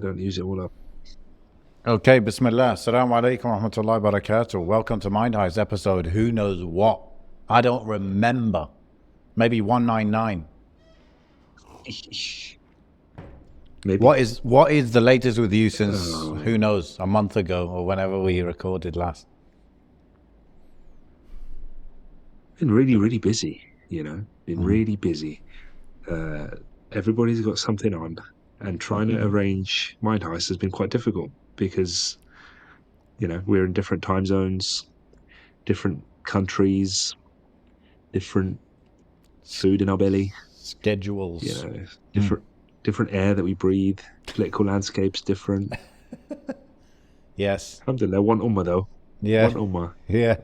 I don't use it all up. Okay, Bismillah. Assalamu alaikum wa rahmatullahi wa barakatuh. Welcome to Mind Heist episode who knows what? I don't remember. Maybe 199. Maybe. What is the latest with you since, Oh, who knows, a month ago or whenever we recorded last? been really, really busy, been really busy. Everybody's got something on, and trying to arrange Mind Heist has been quite difficult because, we're in different time zones, different countries, different food in our belly, Schedules. different air that we breathe, political landscapes different. Yes. Alhamdulillah, one ummah though. Yeah. One ummah. Yeah.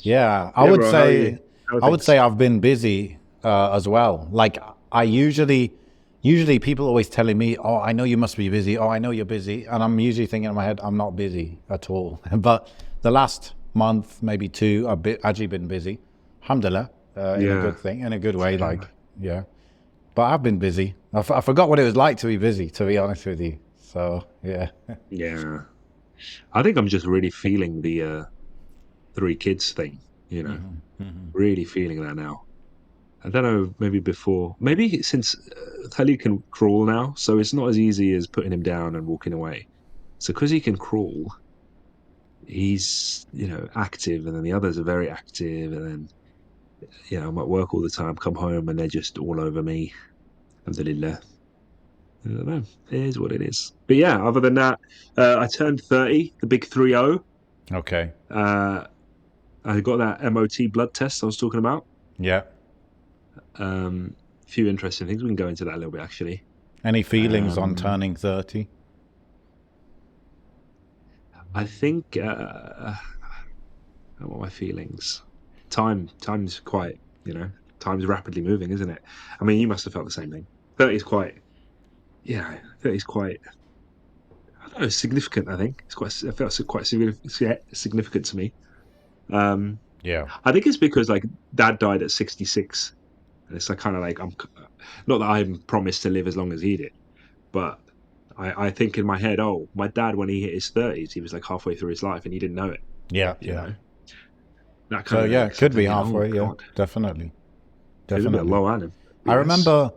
Yeah. I Yeah, would bro, how are you? say How are I would things? say I've been busy as well. Like I usually people always telling me, "Oh, I know you must be busy. Oh, I know you're busy," and I'm usually thinking in my head, "I'm not busy at all." But the last month, maybe two, actually been busy. Alhamdulillah, in a Yeah. good thing, in a good way. Alhamdulillah. Like, yeah. But I've been busy. I forgot what it was like to be busy, to be honest with you. So yeah. Yeah. I think I'm just really feeling the three kids thing, really feeling that now. I don't know, maybe before, maybe since Khalid can crawl now, so it's not as easy as putting him down and walking away. So because he can crawl, he's, active, and then the others are very active, and then, I'm at work all the time, come home, and they're just all over me. Alhamdulillah. I don't know. It is what it is. But yeah, other than that, I turned 30, the big 3-0. Okay. I got that MOT blood test I was talking about. Yeah. A few interesting things. We can go into that a little bit, actually. Any feelings on Um, turning 30? I think, what are my feelings? Time's quite, time's rapidly moving, isn't it? I mean, you must have felt the same thing. 30 is quite, yeah, 30 is quite, I don't know, significant, I think. It felt quite significant to me. Um, Yeah. I think it's because, like, dad died at 66. And it's like kind of like not that I'm promised to live as long as he did, but I think in my head, oh, my dad when he hit his 30s, he was like halfway through his life and he didn't know it. Yeah. You Yeah. know, that So kind of yeah, like could something. be Oh halfway. Yeah, God, definitely. it's a bit Definitely. low on him. I Yes. remember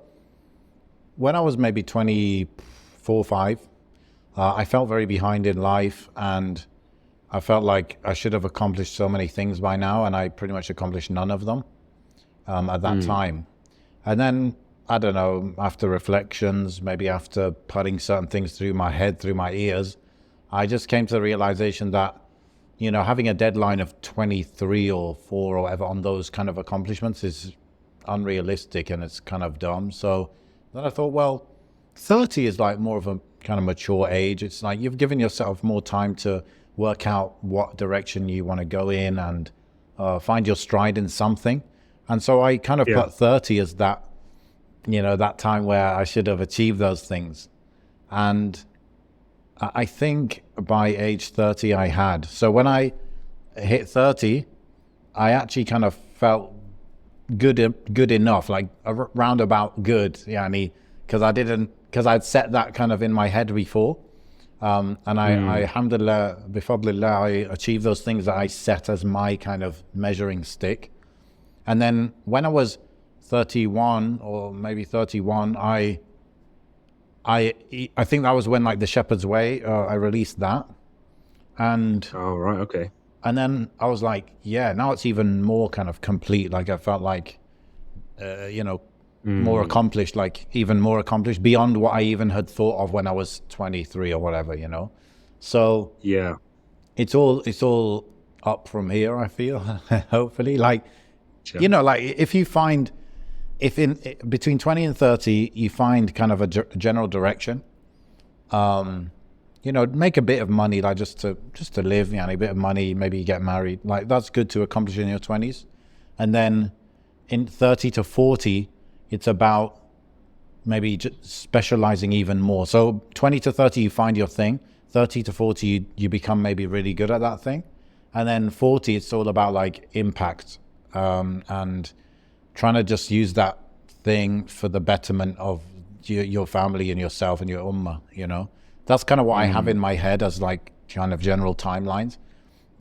when I was maybe 24, 5, I felt very behind in life, and I felt like I should have accomplished so many things by now, and I pretty much accomplished none of them at that Mm, time. And then, I don't know, after reflections, maybe after putting certain things through my head, through my ears, I just came to the realization that, having a deadline of 23 or 4 or whatever on those kind of accomplishments is unrealistic and it's kind of dumb. So then I thought, well, 30 is like more of a kind of mature age. It's like you've given yourself more time to work out what direction you want to go in and find your stride in something. And so I kind of yeah. put 30 as that, that time where I should have achieved those things. And I think by age 30 I had. So when I hit 30, I actually kind of felt good enough, like roundabout good, yani, because I'd set that kind of in my head before. And I, Mm, alhamdulillah, bifadlillah, I achieved those things that I set as my kind of measuring stick. And then when I was 31 or maybe 31, I think that was when like the Shepherd's Way, I released that. And oh right, okay. and then I was like, yeah, now it's even more kind of complete. Like I felt like, more Mm, accomplished, like even more accomplished beyond what I even had thought of when I was 23 or whatever. So yeah. it's all up from here, I feel, hopefully. Like, Sure. like if in between 20 and 30, you find kind of a general direction, make a bit of money, like just to live, a bit of money, maybe you get married, like that's good to accomplish in your 20s. And then in 30 to 40, it's about maybe just specializing even more. So 20 to 30, you find your thing. 30 to 40, you become maybe really good at that thing. And then 40, it's all about like impact, and trying to just use that thing for the betterment of, your family and yourself and your ummah, you know. That's kind of what I have Mm. in my head as like kind of general timelines.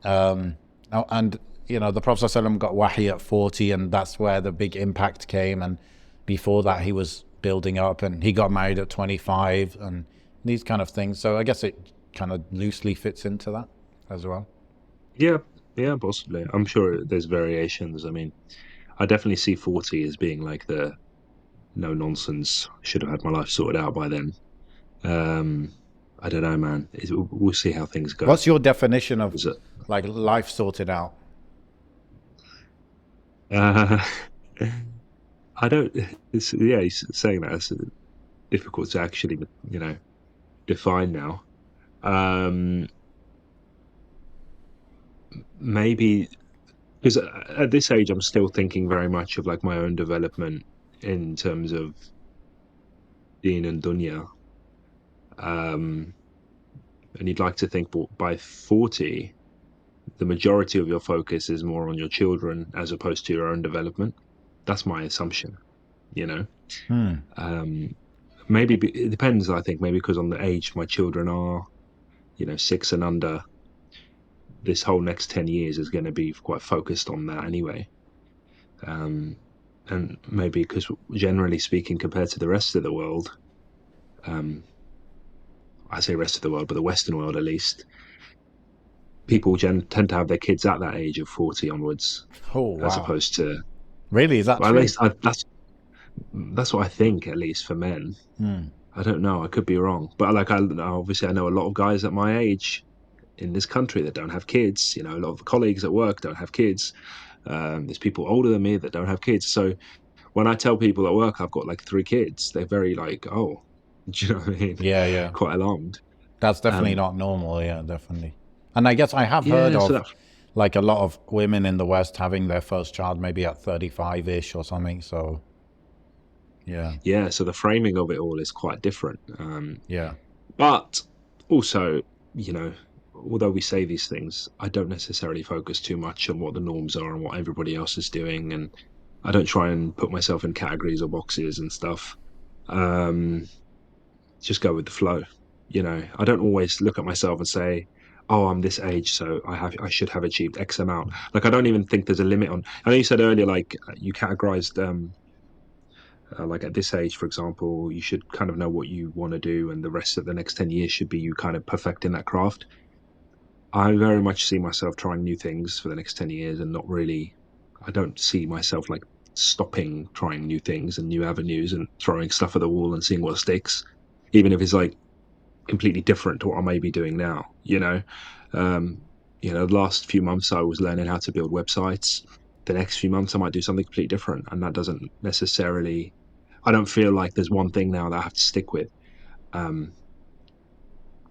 And you know, the Prophet ﷺ got wahi at 40, and that's where the big impact came. And before that, he was building up, and he got married at 25, and these kind of things. So I guess it kind of loosely fits into that as well. Yeah, yeah, possibly. I'm sure there's variations. I mean, I definitely see 40 as being like the no nonsense. Should have had my life sorted out by then. Um, I don't know, man. We'll see how things go. What's your definition of Is it? like life sorted out? Uh, I don't. It's, yeah, he's saying that it's difficult to actually, define now. Um, Maybe because at this age, I'm still thinking very much of like my own development in terms of deen and dunya. Um, and you'd like to think, but by 40, the majority of your focus is more on your children as opposed to your own development. That's my assumption, you know. Hmm. Um, Maybe it depends. I think maybe because on the age my children are, 6 and under, this whole next 10 years is going to be quite focused on that anyway. Um, and maybe because generally speaking, compared to the rest of the world, um, I say rest of the world, but the Western world at least, people tend to have their kids at that age of 40 onwards, Oh as wow. opposed to, Really? Is that well, at true? least that's what I think, at least for men. Hmm. I don't know. I could be wrong, but like obviously I know a lot of guys at my age in this country that don't have kids. A lot of the colleagues at work don't have kids. There's people older than me that don't have kids. So when I tell people at work I've got like 3 kids, they're very like, "Oh," do you know what I mean? Yeah, yeah. Quite alarmed. That's definitely Um, not normal. Yeah, definitely. And I guess I have heard yeah. So of that like a lot of women in the West having their first child maybe at 35-ish or something. So yeah, yeah. So the framing of it all is quite different. yeah. But also, you know, although we say these things, I don't necessarily focus too much on what the norms are and what everybody else is doing, and I don't try and put myself in categories or boxes and stuff. Um, just go with the flow. I don't always look at myself and say, "Oh, I'm this age, so I should have achieved X amount." Like I don't even think there's a limit on. I know you said earlier, like you categorized, like at this age, for example, you should kind of know what you want to do, and the rest of the next 10 years should be you kind of perfecting that craft. I very much see myself trying new things for the next 10 years, and not really. I don't see myself like stopping trying new things and new avenues and throwing stuff at the wall and seeing what sticks, even if it's like completely different to what I may be doing now. Um, the last few months I was learning how to build websites. The next few months I might do something completely different, and that doesn't necessarily. I don't feel like there's one thing now that I have to stick with. Um,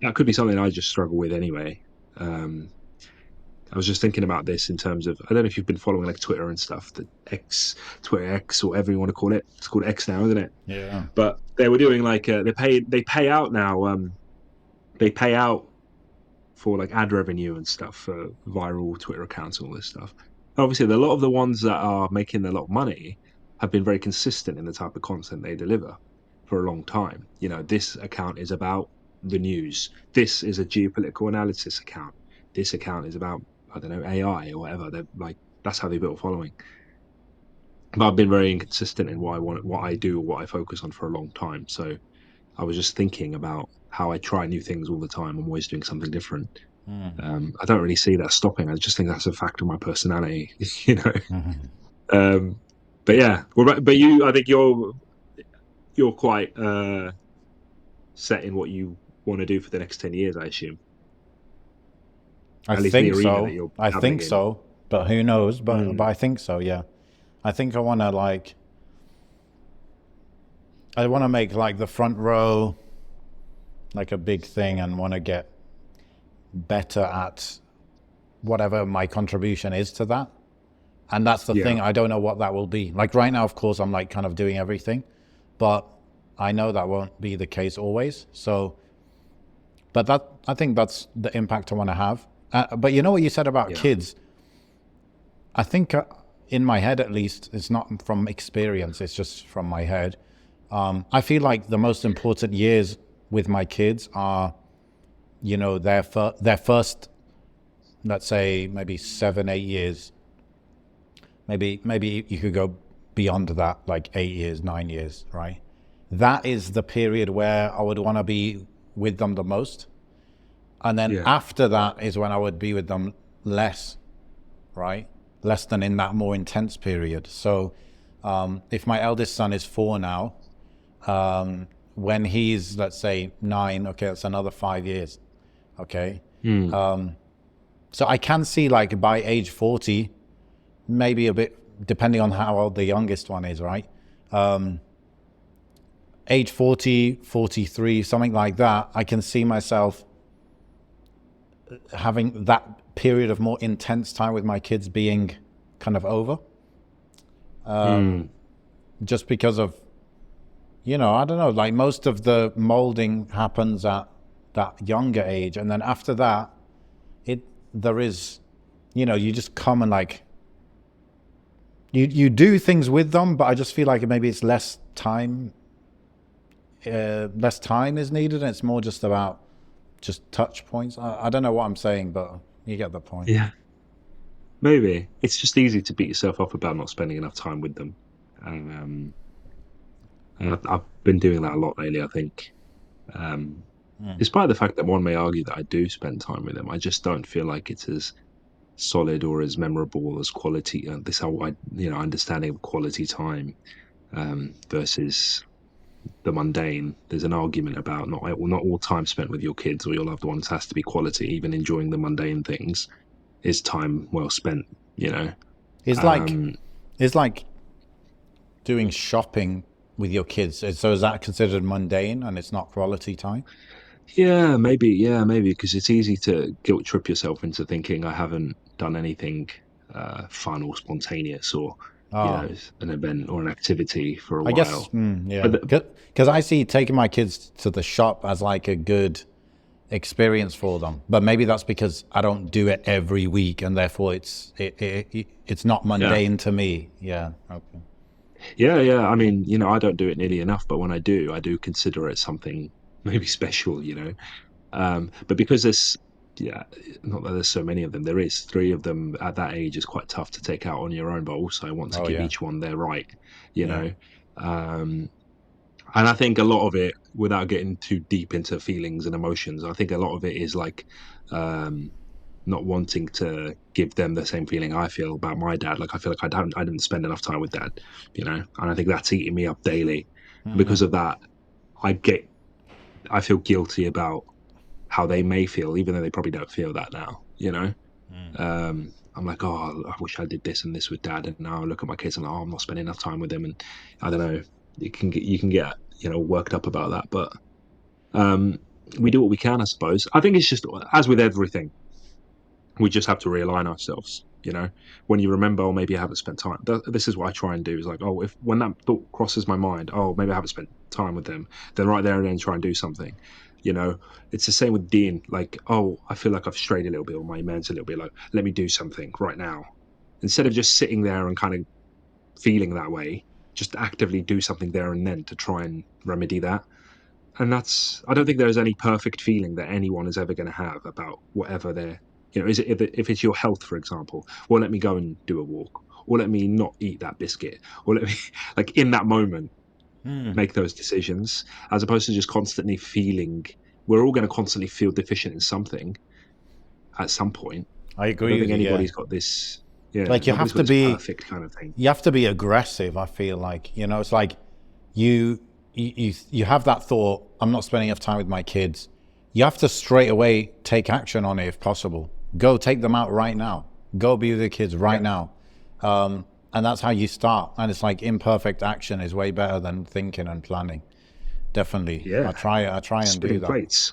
that could be something I just struggle with anyway. Um, I was just thinking about this in terms of I don't know if you've been following like Twitter and stuff, the Twitter X, or whatever you want to call it. It's called X now, isn't it? Yeah. But they were doing like they pay out now. They pay out for like ad revenue and stuff for viral Twitter accounts and all this stuff. Obviously, a lot of the ones that are making a lot of money have been very consistent in the type of content they deliver for a long time. This account is about the news. This is a geopolitical analysis account. This account is about, I don't know, AI or whatever. They're like, that's how they built a following. But I've been very inconsistent in what I do, or what I focus on for a long time. So I was just thinking about how I try new things all the time. I'm always doing something different. Hmm. I don't really see that stopping. I just think that's a fact of my personality, you know. Mhm. Um, but yeah, but you, I think you're quite set in what you want to do for the next 10 years. I assume, I at least the think arena that so. you're I dabbling think in. so. But who knows? But Mm, I think so. Yeah. I think I want to make like the front row like a big thing, and want to get better at whatever my contribution is to that. And that's the yeah, thing. I don't know what that will be. Like right now, of course, I'm like kind of doing everything, but I know that won't be the case always. So, but I think that's the impact I want to have. But you know what you said about yeah, kids? I think in my head, at least, it's not from experience. It's just from my head. I feel like the most important years with my kids are, their first, let's say maybe 7, 8 years. Maybe you could go beyond that, like 8 years, 9 years, right? That is the period where I would want to be with them the most. And then Yeah. after that is when I would be with them less, right? Less than in that more intense period. So if my eldest son is 4 now, when he's, let's say, 9, okay, that's another 5 years. Okay. Mm. So I can see, like, by age 40, maybe a bit, depending on how old the youngest one is, right? Age 40, 43, something like that, I can see myself having that period of more intense time with my kids being kind of over. Just because of, I don't know, like most of the molding happens at that younger age. And then after that, there is, you just come and like, you do things with them, but I just feel like maybe it's less time is needed, and it's more just about just touch points. I don't know what I'm saying, but you get the point. Yeah. Maybe it's just easy to beat yourself up about not spending enough time with them, and I've been doing that a lot lately. I think, despite the fact that one may argue that I do spend time with them, I just don't feel like it's as solid or as memorable as quality. This whole, understanding of quality time versus the mundane. There's an argument about not all time spent with your kids or your loved ones has to be quality. Even enjoying the mundane things is time well spent. It's like Um, it's like doing shopping with your kids. So is that considered mundane and it's not quality time? yeah, maybe because it's easy to guilt trip yourself into thinking I haven't done anything fun or spontaneous or Oh, an event or an activity for a I guess, while. yeah. But Because I see taking my kids to the shop as like a good experience for them. But maybe that's because I don't do it every week, and therefore it's not yeah, mundane to me. Yeah. Okay. yeah. I mean, I don't do it nearly enough, but when I do consider it something maybe special. But because yeah, not that there's so many of them, there is three of them at that age is quite tough to take out on your own, but also I want to Oh give yeah. each one their right, you Yeah. know. Um, and I think a lot of it, without getting too deep into feelings and emotions, I think a lot of it is like um, not wanting to give them the same feeling I feel about my dad. Like I feel like I didn't spend enough time with dad, and I think that's eating me up daily. Because of that, I get I feel guilty about how they may feel, even though they probably don't feel that now. I'm like, oh, I wish I did this and this with dad, and now I look at my kids and like, oh, I'm not spending enough time with them, and I don't know. You can get worked up about that, but um, we do what we can, I suppose. I think it's just as with everything, we just have to realign ourselves. When you remember, oh, maybe I haven't spent time. This is what I try and do. Is like, oh, if when that thought crosses my mind, oh, maybe I haven't spent time with them, then right there and then try and do something. You know, it's the same with Dean. Like, oh, I feel like I've strayed a little bit, or my man's a little bit. Like, let me do something right now, instead of just sitting there and kind of feeling that way. Just actively do something there and then to try and remedy that. And I don't think there's any perfect feeling that anyone is ever going to have about whatever they're, is it if it's your health, for example, well, let me go and do a walk, or let me not eat that biscuit, or let me, like, in that moment, make those decisions, as opposed to just constantly feeling. We're all going to constantly feel deficient in something at some point. I I don't agree with think you. Yeah. anybody's got this, yeah, Like nobody's got this perfect kind of thing. you have to be aggressive. I feel like, it's like you have that thought, I'm not spending enough time with my kids. You have to straight away take action on it if possible. Go take them out right now. Go be with the kids right Yeah. now. And that's how you start. And it's like imperfect action is way better than thinking and planning. Definitely. Yeah. I try and do Spinning that. plates.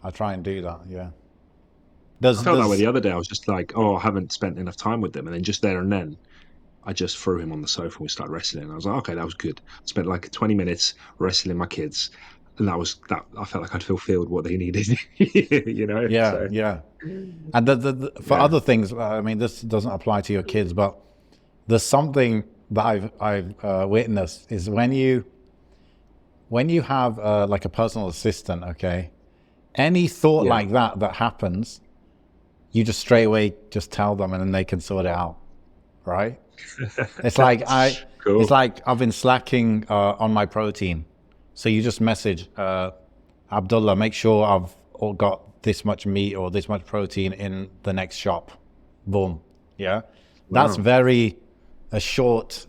I try and do that. Yeah. I There's felt that way there's the other day. I was just like, oh, I haven't spent enough time with them. And then just there and then, I just threw him on the sofa and we started wrestling. I was like, okay, that was good. I spent like 20 minutes wrestling my kids. And that was that. I felt like I'd fulfilled what they needed, yeah, So, yeah. And for yeah. other things, I mean, this doesn't apply to your kids, but there's something that I've witnessed is when you when you have like a personal assistant, okay, any thought Yeah. like that happens, you just straight away just tell them, and then they can sort it out, right? It's like it's Cool. like I've been slacking on my protein, so you just message Abdullah, make sure I've all got this much meat or this much protein in the next shop. Boom. Yeah, that's Wow. very a short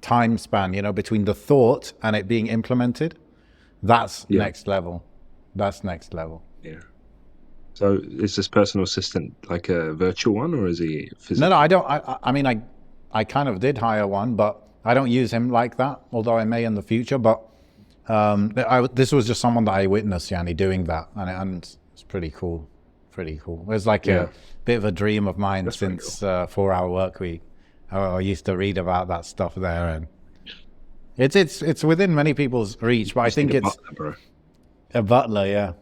time span, you know, between the thought and it being implemented. That's Yeah. next level. That's next level. Yeah. So is this personal assistant like a virtual one, or is he No, I physical? don't. I mean, I kind of did hire one, but I don't use him like that. Although I may in the future. But this was just someone that I witnessed, Yanni, doing that, and it's pretty cool. Pretty cool. It was like Yeah. a bit of a dream of mine That's pretty since cool. 4 Hour Work Week. I used to read about that stuff there, and it's within many people's reach. But You I just need think a it's butler, bro. a butler. Yeah.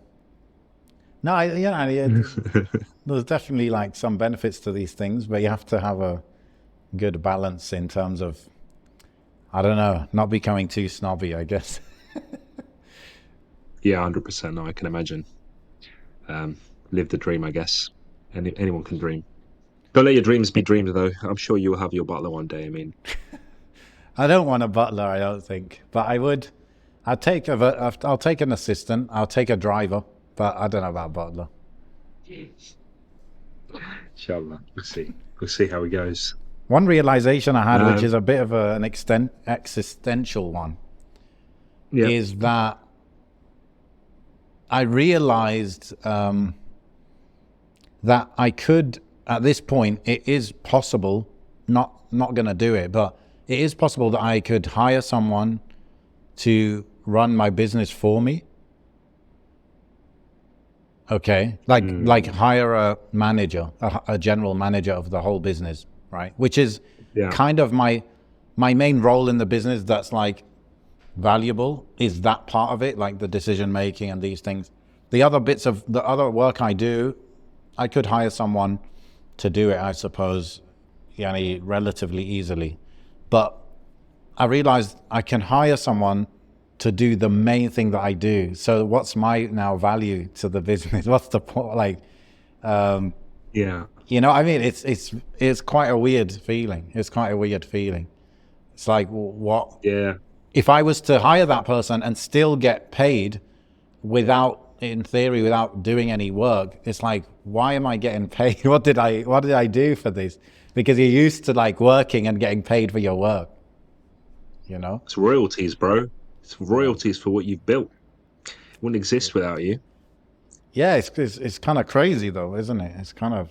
No, there's definitely like some benefits to these things, but you have to have a good balance in terms of, I don't know, not becoming too snobby, I guess. Yeah, 100%. No, I can imagine. Um, Live the dream, I guess. Anyone can dream. Don't let your dreams be dreams, though. I'm sure you'll have your butler one day. I mean, I don't want a butler, I don't think, but I would. I'll take an assistant. I'll take a driver, but I don't know about butler. inshallah, we'll see. We'll see how it goes. One realization I had, which Um, is a bit of an existential one, yeah. is that I realized that I could, at this point, it is possible, not going to do it, but it is possible that I could hire someone to run my business for me. Okay, like hire a manager, a general manager of the whole business, right? Which is Yeah. kind of my main role in the business. That's like valuable is that part of it, like the decision making and these things. The other bits of the other work I do, I could hire someone to do it, I suppose, yani, relatively easily. But I realized I can hire someone to do the main thing that I do. So what's my now value to the business? What's the point? Like, Yeah. you know, I mean, it's quite a weird feeling. It's quite a weird feeling. It's like, what Yeah. if I was to hire that person and still get paid without, in theory, without doing any work? It's like, why am I getting paid? What did I do for this? Because you're used to like working and getting paid for your work, you know? It's royalties, bro. It's royalties for what you've built. It wouldn't exist without you. Yeah, it's kind of crazy though, isn't it? It's kind of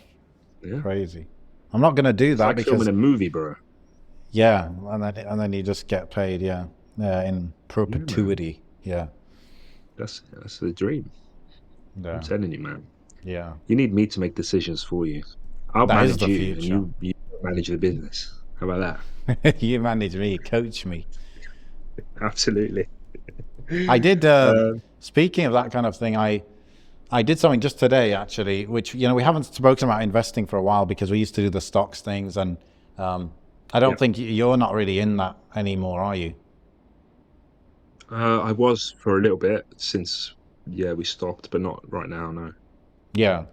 Yeah. crazy. I'm not going to do It's that like filming because, a movie, bro. yeah, and then you just get paid, yeah, in Yeah, man. perpetuity, yeah, That's the dream. I'm yeah, telling you, man. yeah. You need me to make decisions for you. I'll That is manage the you, and future. you manage the business. How about You manage me, coach me. that? Absolutely. I did. Um, Speaking of that kind of thing, I did something just today actually, which you know we haven't spoken about investing for a while because we used to do the stocks things, and I yeah. don't think you're not really in that anymore, are you? I was for a little bit since, yeah, we stopped, but not right now, no. Yeah,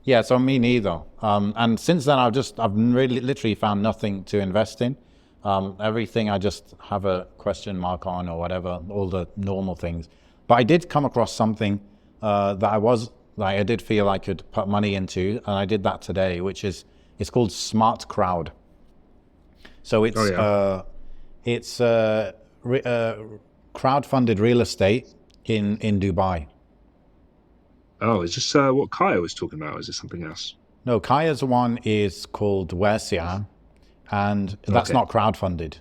yeah. So me neither. And since then, I've really literally found nothing to invest in. Everything I just have a question mark on or whatever, all the normal things. But I did come across something that I did feel I could put money into, and I did that today, which is it's called Smart Crowd. So Oh, yeah. it's crowd-funded real estate in Dubai. Oh, is this what Kaya was talking about? Or is this something else? No, Kaya's one is called Wersia, and that's Okay. not crowd-funded.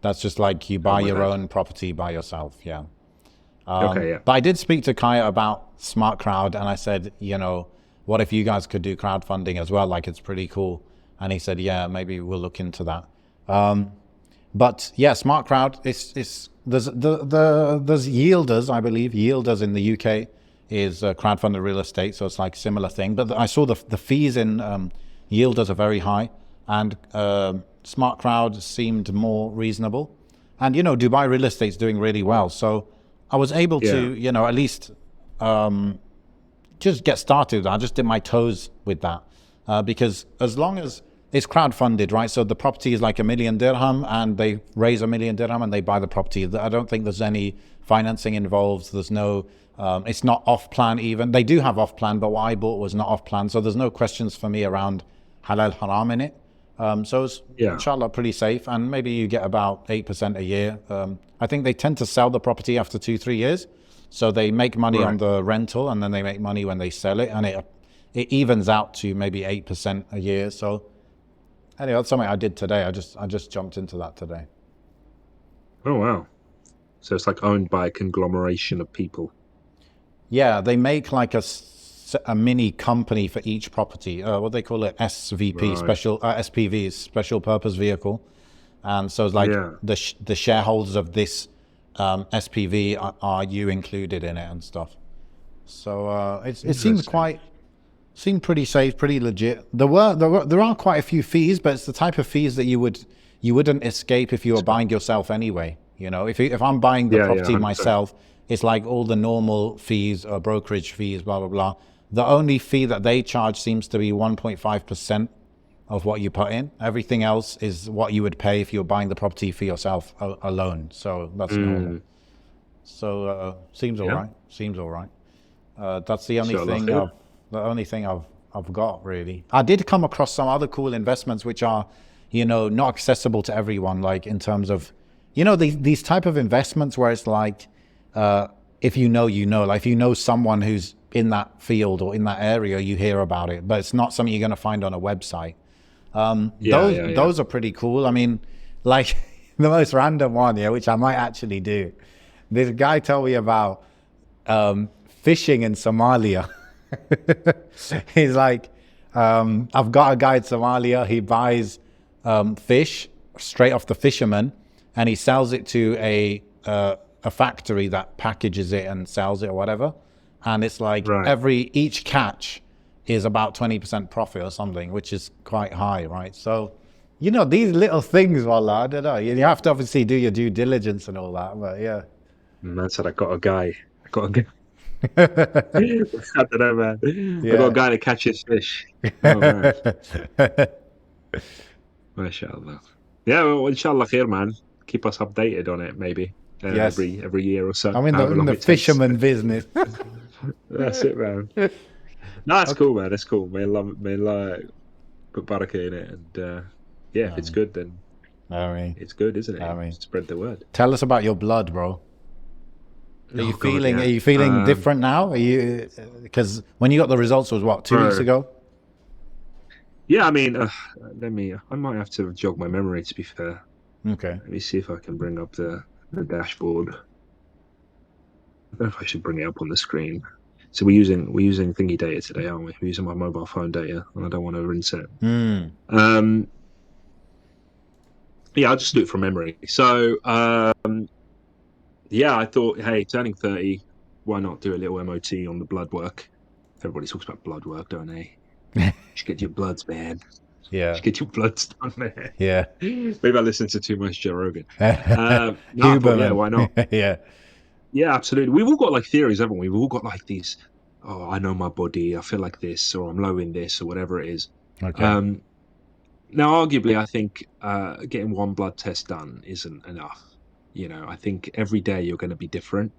That's just like you Oh, buy my your bad. own property by yourself. Yeah. Okay, yeah. But I did speak to Kaya about Smart Crowd, and I said, you know, what if you guys could do crowdfunding as well? Like, it's pretty cool. And he said, yeah, maybe we'll look into that. But yeah, Smart Crowd is there's Yielders, I believe. Yielders in the UK is crowdfunded real estate, so it's like similar thing. But I saw the fees in Yielders are very high, and Smart Crowd seemed more reasonable. And you know, Dubai real estate's doing really well, so I was able Yeah. to, at least just get started. I just did my toes with that because as long as it's crowdfunded, right? So the property is like 1 million dirham, and they raise 1 million dirham and they buy the property. I don't think there's any financing involved. There's no, it's not off plan even. They do have off plan, but what I bought was not off plan. So there's no questions for me around halal haram in it. So it's Yeah. inshallah pretty safe, and maybe you get about 8% a year. I think they tend to sell the property after 2-3 years, so they make money on Right. the rental, and then they make money when they sell it, and it evens out to maybe 8% a year. So anyway, that's something I did today. I just jumped into that today. Oh wow. So it's like owned by a conglomeration of people. Yeah, they make like a mini company for each property. What do they call it? SVP, Right. special SPV, special purpose vehicle. And so it's like Yeah. the shareholders of this SPV are you included in it and stuff. So it Interesting. seemed pretty safe, pretty legit. There are quite a few fees, but it's the type of fees that you wouldn't escape if you were buying yourself anyway. If I'm buying the Yeah. Yeah. property 100%. myself, it's like all the normal fees, brokerage fees, blah blah blah. The only fee that they charge seems to be 1.5% of what you put in. Everything else is what you would pay if you're buying the property for yourself alone. So that's normal. Mm. So seems all Yeah. right. Seems all right. That's the only Inshallah thing khair. I've got really. I did come across some other cool investments which are, not accessible to everyone. Like in terms of, these type of investments where it's like, if like if you know someone who's in that field or in that area, you hear about it, but it's not something you're going to find on a website. Yeah. Those Yeah. Yeah. those are pretty cool. I mean, like the most random one, yeah, which I might actually do. This guy told me about fishing in Somalia. He's like, I've got a guy in Somalia. He buys fish straight off the fisherman, and he sells it to a factory that packages it and sells it or whatever. And it's like Right. each catch is about 20% profit or something, which is quite high, right? So, these little things, wallah, I don't know. You have to obviously do your due diligence and all that, but yeah. Man said I got a guy. I got a guy. I don't know, man. I got a Yeah. guy that catches fish. Oh man. MashaAllah. Yeah, well, inshallah khair, man. Keep us updated on it, maybe Yes. every year or so, I'm in however in long the it takes. fisherman business. That's it, man. No, that's Okay. cool, man. That's cool. May Allah put barakah in it, and yeah, if it's Um, good, then I mean, it's good, isn't it? I mean, Spread the word. tell us about your blood, bro. Are you Oh God, feeling? Are yeah. you feeling different now? Are you? Because when you got the results was what, 2 weeks Bro. ago? Yeah, I mean, I might have to jog my memory. To be fair, Okay. let me see if I can bring up the dashboard. I don't know if I should bring it up on the screen. So we're using thingy data today, aren't we? We're using my mobile phone data, and I don't want to rinse it. Hmm. Um, yeah, I'll just do it from memory. So yeah, I thought, hey, turning 30, why not do a little MOT on the blood work? Everybody talks about blood work, don't they? You should get your bloods, man. You Yeah. should get your bloods done, man. Yeah. Maybe I listened to too much Joe Rogan. No, I thought, yeah, Huberman. why not? Yeah. Yeah, absolutely. We've all got like theories, haven't we? We've all got like these, oh, I know my body, I feel like this, or I'm low in this, or whatever it is. Okay. Um, Now, arguably, I think getting one blood test done isn't enough. I think every day you're going to be different.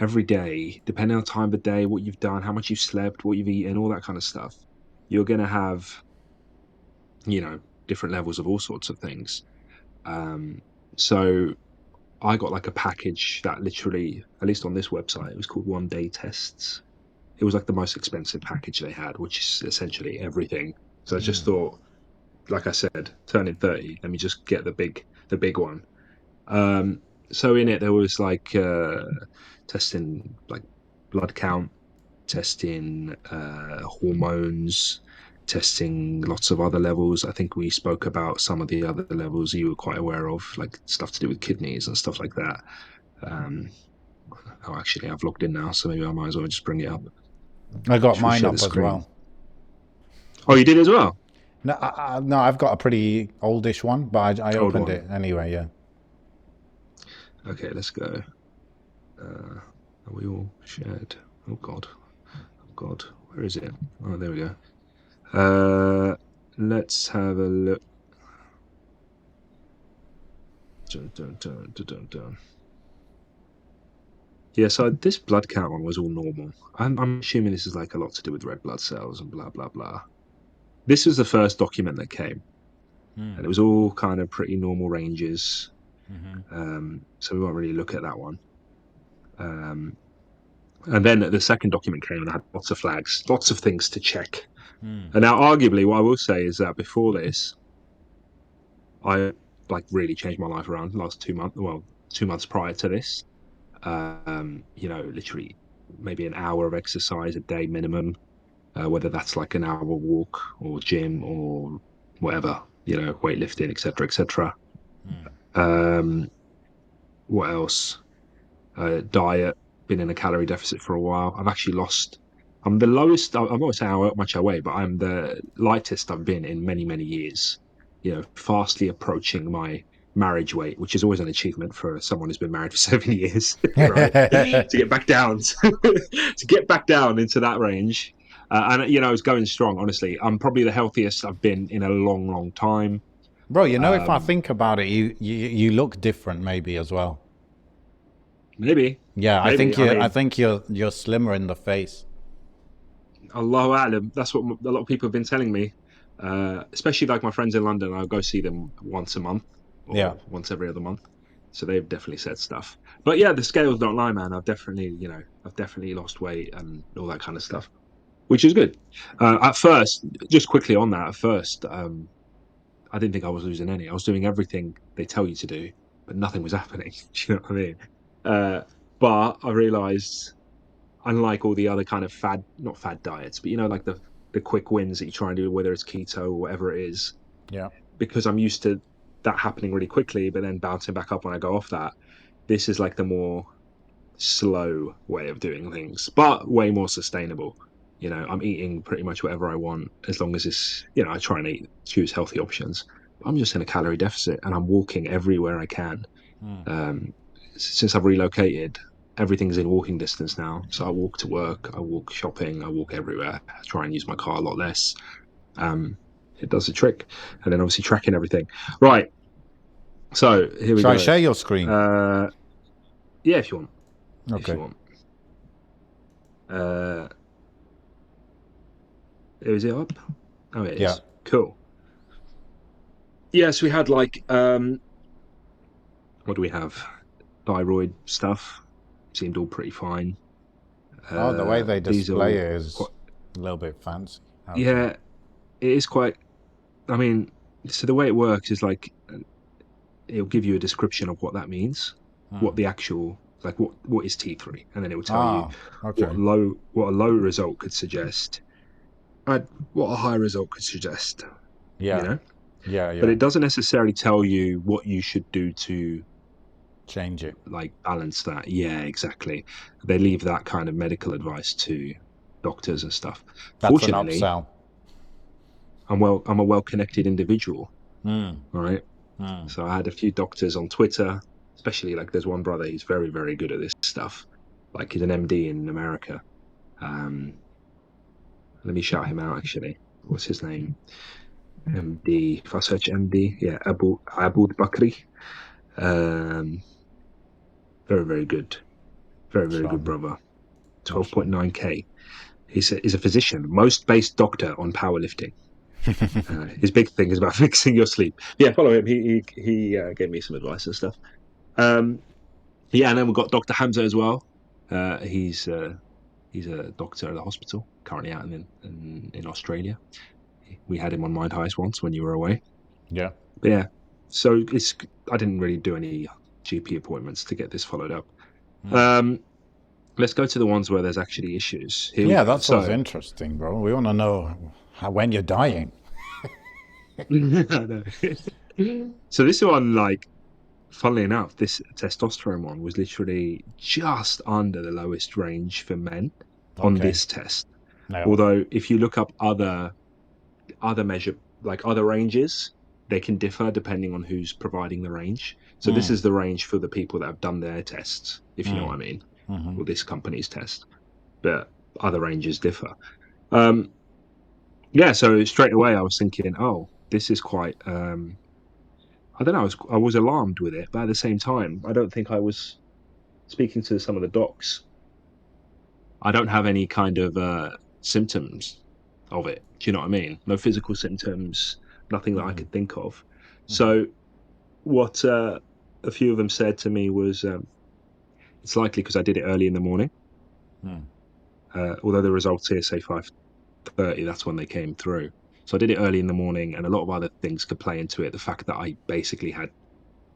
Every day, depending on the time of the day, what you've done, how much you've slept, what you've eaten, all that kind of stuff, you're going to have, different levels of all sorts of things. Um, so I got like a package that literally, at least on this website, it was called 1 Day Tests. It was like the most expensive package they had, which is essentially everything. So I just Hmm. thought, like I said, turning 30, let me just get the big one. So in it there was like testing like blood count, testing hormones, testing lots of other levels. I think we spoke about some of the other levels you were quite aware of, like stuff to do with kidneys and stuff like that. Um, oh, actually, I've logged in now, so maybe I might as well just bring it up. I got Should we mine share the up as screen? well. Oh, you did as well. No, no, I've got a pretty oldish one, but I Old opened one. it anyway. Yeah. Okay, let's go. Are we all shared? Oh God, oh God, where is it? Oh, there we go. Let's have a look. Dun, dun, dun, dun, dun, dun. Yeah, so this blood count one was all normal. I'm assuming this is like a lot to do with red blood cells and blah blah blah. This was the first document that came, and it was all kind of pretty normal ranges. So we won't really look at that one. Um, and then the second document came and had lots of flags, lots of things to check. And now, arguably, what I will say is that before this, I like really changed my life around the last 2 months. Well, 2 months prior to this, literally maybe an hour of exercise a day minimum, whether that's like an hour walk or gym or whatever, weightlifting, etc., etc. Um, what else? Diet. Been in a calorie deficit for a while. I've actually lost. I'm the lowest. I'm not saying how much I weigh, but I'm the lightest I've been in many, many years. Fastly approaching my marriage weight, which is always an achievement for someone who's been married for 7 years, right? To get back down, to get back down into that range, and it's going strong. Honestly, I'm probably the healthiest I've been in a long, long time. Bro, if I Um, think about it, you look different maybe as well. maybe, Yeah, maybe. I I mean, think you're slimmer in the face. Allahu A'lam. That's what a lot of people have been telling me. Especially like my friends in London. I'll go see them once a month Yeah. or once every other month. So they've definitely said stuff. But yeah, the scales don't lie, man. I've definitely lost weight and all that kind of stuff, which is good. At first, just quickly on that, I didn't think I was losing any. I was doing everything they tell you to do, but nothing was happening. Do you know what I mean? Uh, but I realized, unlike all the other kind of not fad diets, but like the quick wins that you try and do, whether it's keto or whatever it is, Yeah. because I'm used to that happening really quickly, but then bouncing back up when I go off that. This is like the more slow way of doing things, but way more sustainable. I'm eating pretty much whatever I want as long as I try and choose healthy options. I'm just in a calorie deficit and I'm walking everywhere I can. Um, since I've relocated, everything's in walking distance now. So I walk to work, I walk shopping, I walk everywhere. I try and use my car a lot less. Um, it does the trick. And then obviously tracking everything. Right. So here we Shall I go. share your screen? Yeah, if you want. If Okay. you want. Uh, is it up? Oh, it Yeah. is. Cool. Yes, we had like what do we have? Thyroid stuff. Seemed all pretty fine. Oh, the way they These are display all it is a little bit fancy. yeah, it is quite. I mean, so the way it works is like it'll give you a description of what that means, what the actual like what is T3, and then it will tell you Ah, okay. what a low result could suggest, and what a high result could suggest. You Yeah. know, Yeah, but yeah. it doesn't necessarily tell you what you should do to Change it. like balance that. Yeah, exactly. They leave that kind of medical advice to doctors and stuff. That's an Fortunately, upsell. I'm a well-connected individual, right? So I had a few doctors on Twitter, especially like there's one brother, he's very, very good at this stuff. Like he's an MD in America. Um, Let me shout him out actually. What's his name? MD. If I search MD, yeah, Abud Bakri. Um, very, very good. Very, very good Mashallah. brother. Mashallah. 12.9K. He's a physician, most based doctor on powerlifting. His big thing is about fixing your sleep. Yeah, follow him. He gave me some advice and stuff. Um, yeah, and then we've got Dr. Hamza as well. He's a doctor at the hospital currently out in Australia. We had him on Mind Heist once when you were away. Yeah. But yeah, so I didn't really do any GP appointments to get this followed up. Um, let's go to the ones where there's actually issues. Here we Yeah, go. that's what's So interesting, bro. We want to know when you're dying. so this one, like, funnily enough, this testosterone one was literally just under the lowest range for men on Okay. this test. Now, Although if you look up other measure like other ranges, they can differ depending on who's providing the range. So this is the range for the people that have done their tests, if you know what I mean, or this company's test. But other ranges differ. Um, yeah, so straight away I was thinking, oh, this is quite. I don't know. I was alarmed with it, but at the same time, I don't think I was speaking to some of the docs. I don't have any kind of symptoms of it. Do you know what I mean? No physical symptoms, nothing that I could think of. So what a few of them said to me was, it's likely because I did it early in the morning. Although the results here say 5:30, that's when they came through. So I did it early in the morning, and a lot of other things could play into it. The fact that I basically had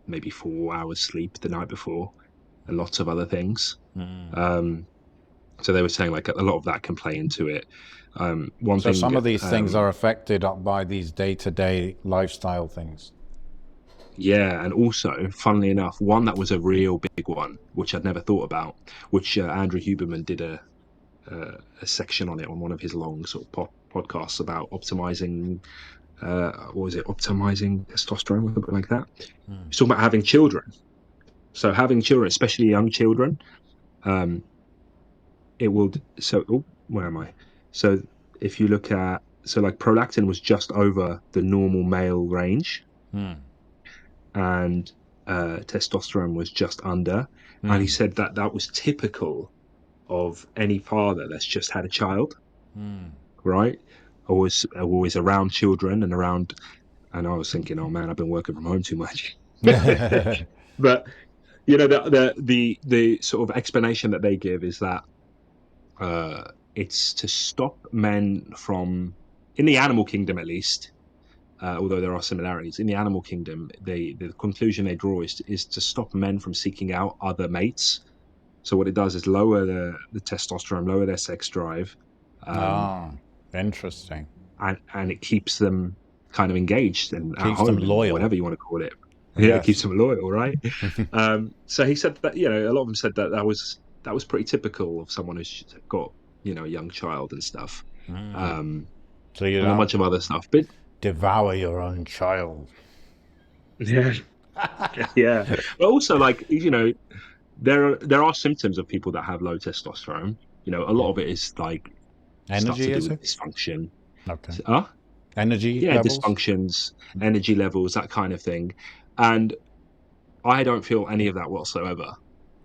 maybe 4 hours sleep the night before, and lots of other things. So they were saying like a lot of that can play into it. One So thing, some of these things are affected by these day-to-day lifestyle things. yeah, and also, funnily enough, one that was a real big one, which I'd never thought about, which Andrew Huberman did a section on it on one of his long sort of podcasts about optimizing. What was it? Optimizing testosterone or something like that. He's talking about having children. So having children, especially young children, um, it will. So where am I? So if you look at like prolactin was just over the normal male range, and testosterone was just under. And he said that that was typical of any father that's just had a child, right? Always around children and around. And I was thinking, oh man, I've been working from home too much. But the sort of explanation that they give is that it's to stop men from, in the animal kingdom at least, although there are similarities in the animal kingdom, the conclusion they draw is to stop men from seeking out other mates. So what it does is lower the testosterone, lower their sex drive, um, Interesting. and it keeps them kind of engaged and at Keeps them home and loyal. whatever you want to call it. Yeah, it keeps Yes. them loyal, right? So he said that a lot of them said that that was pretty typical of someone who's got a young child and stuff, um, So you and a don't bunch of other stuff. But devour your own child. yeah, yeah. But also, like there are symptoms of people that have low testosterone. A lot of it is like stuff to Energy, do is with it? dysfunction. Okay. Huh? Energy Yeah, levels? dysfunctions, energy levels, that kind of thing. And I don't feel any of that whatsoever.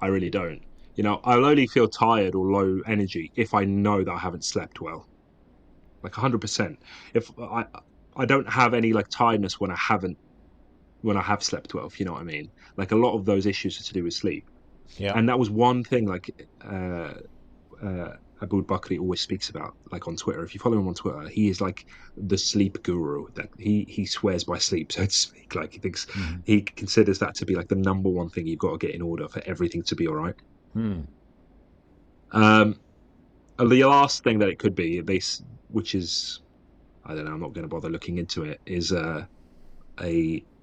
I really don't. I'll only feel tired or low energy if I know that I haven't slept well, like 100%. If I don't have any like tiredness when I have slept well, if you know what I mean. Like a lot of those issues are to do with sleep, Yeah. and that was one thing like uh, Abu Bakri always speaks about, like on Twitter. If you follow him on Twitter, he is like the sleep guru. That he swears by sleep, so to speak. Like he considers that to be like the number one thing you've got to get in order for everything to be all right. Um, the last thing that it could be, which is, I don't know, I'm not going to bother looking into it, is a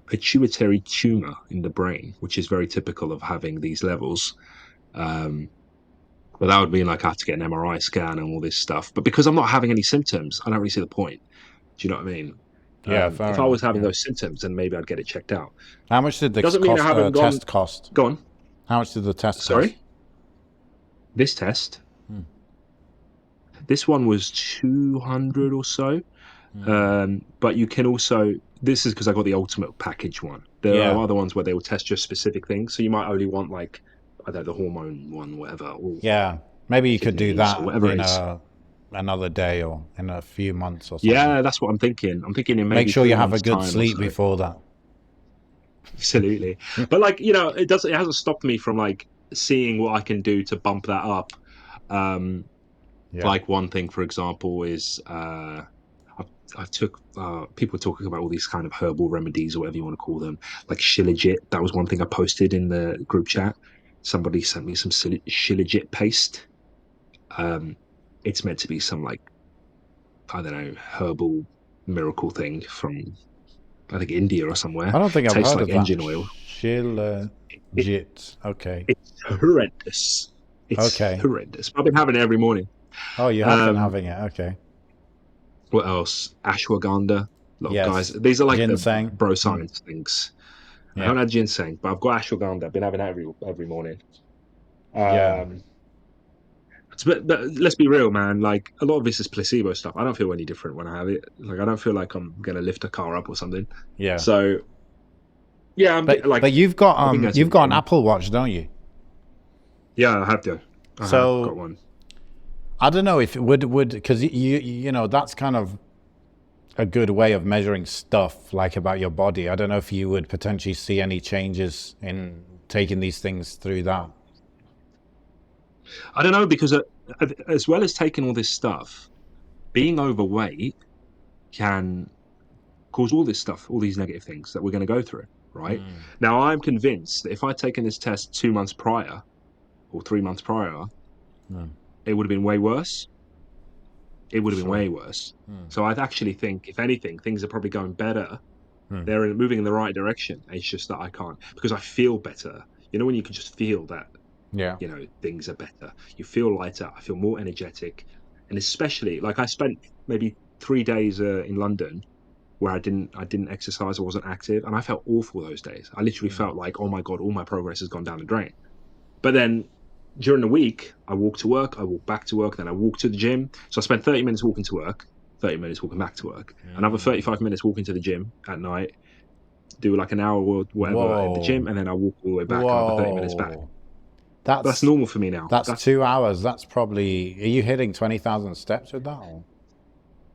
pituitary tumor in the brain, which is very typical of having these levels. Um, But that would mean like I have to get an MRI scan and all this stuff. But because I'm not having any symptoms, I don't really see the point. Do you know what I mean? Yeah, fair If I was enough. having Yeah. those symptoms, then maybe I'd get it checked out. How much did this Doesn't mean I cost? haven't gone. Test cost? Go on. How much did the test cost? Sorry. This test, this one was 200 or so. But you can also. This is because I got the ultimate package one. There are Yeah. other ones where they will test just specific things. So you might only want like, I don't know, the hormone one, whatever, or Yeah. Maybe you could do kidneys or that whatever it in is. another day or in a few months or something. Yeah, that's what I'm thinking. I'm thinking in Make maybe sure you three have a months' good time or sleep so. before that. Absolutely. But like, it hasn't stopped me from like seeing what I can do to bump that up. Um, Yeah. like one thing, for example, is I took people talking about all these kind of herbal remedies or whatever you want to call them, like Shilajit. That was one thing I posted in the group chat. Somebody sent me some Shilajit paste. Um, it's meant to be some like, I don't know, herbal miracle thing from, I think, India or somewhere. I don't think I've Tastes heard like of that. engine oil. It, Shilajit. Okay. it's horrendous. It's Okay. horrendous. I've been having it every morning. Oh, you have been Um, having it. Okay. what else? Ashwagandha. A lot of guys. Yes. These are like the Ginseng. bro Mm. science things. I Yeah. haven't had ginseng, but I've got ashwagandha. I've been having that every morning. Yeah. Um, but let's be real, man. Like a lot of this is placebo stuff. I don't feel any different when I have it. Like I don't feel like I'm gonna lift a car up or something. Yeah. So yeah, like But I think as a you've got an gym. Apple Watch, don't you? Yeah, I have to. I have got So one. I don't know if it would because you know that's kind of a good way of measuring stuff like about your body. I don't know if you would potentially see any changes in taking these things through that. I don't know because as well as taking all this stuff, being overweight can cause all this stuff, all these negative things that we're going to go through. Right now, I'm convinced that if I'd taken this test 2 months prior or 3 months prior, it would have been way worse. It would have been Sure. way worse. So I actually think, if anything, things are probably going better. They're moving in the right direction. It's just that I can't because I feel better. You know, when you can just feel that, Yeah. things are better. You feel lighter. I feel more energetic, and especially like I spent maybe 3 days in London where I didn't exercise. I wasn't active, and I felt awful those days. I literally felt like, oh my god, all my progress has gone down the drain. But then during the week, I walk to work, I walk back to work, then I walk to the gym. So I spend 30 minutes walking to work, 30 minutes walking back to work, another 35 minutes walking to the gym at night, do like an hour or whatever at the gym, Whoa. and then I walk all the way back, another 30 minutes back. Whoa. That's That's normal for me now. that's That's 2 hours. That's probably are you hitting 20,000 steps with that? Or?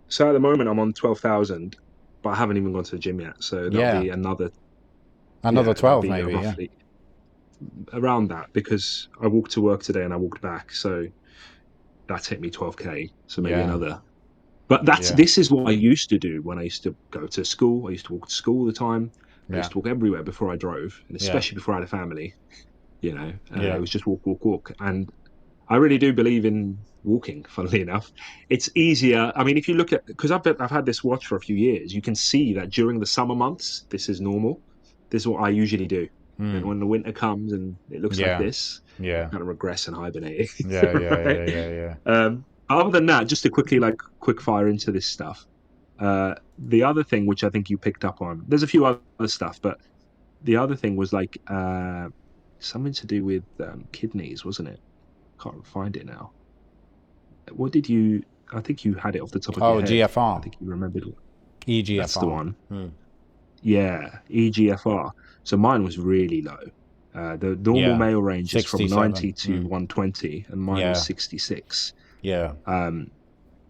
so at the moment I'm on 12,000, but I haven't even gone to the gym yet. So that'll Yeah. be another, Another yeah, that'll 12 be maybe, yeah. roughly around that because I walked to work today and I walked back. So that hit me 12K. So maybe Yeah. another. But Yeah. this is what I used to do when I used to go to school. I used to walk to school all the time. I Yeah. used to walk everywhere before I drove, and Yeah. especially before I had a family. It Yeah. was just walk, walk, walk. And I really do believe in walking. Funnily enough, it's easier. I mean, if you look at because I've had this watch for a few years, you can see that during the summer months, this is normal. This is what I usually do. Then when the winter comes and it looks like Yeah. this, I Yeah. kind of regress and hibernate. Yeah. Yeah. Right. Yeah. Yeah. Yeah. Other than that, just to quickly like quick fire into this stuff. The other thing which I think you picked up on, there's a few other stuff, but the other thing was like something to do with kidneys, wasn't it? Can't find it now. What did you? I think you had it off the top of your Oh, head. I GFR. think you remembered. That's the EGFR. one. Yeah, EGFR. So mine was really low. The normal Yeah. male range is from 90 67. to 120, and mine was Yeah. 66. Yeah. Um,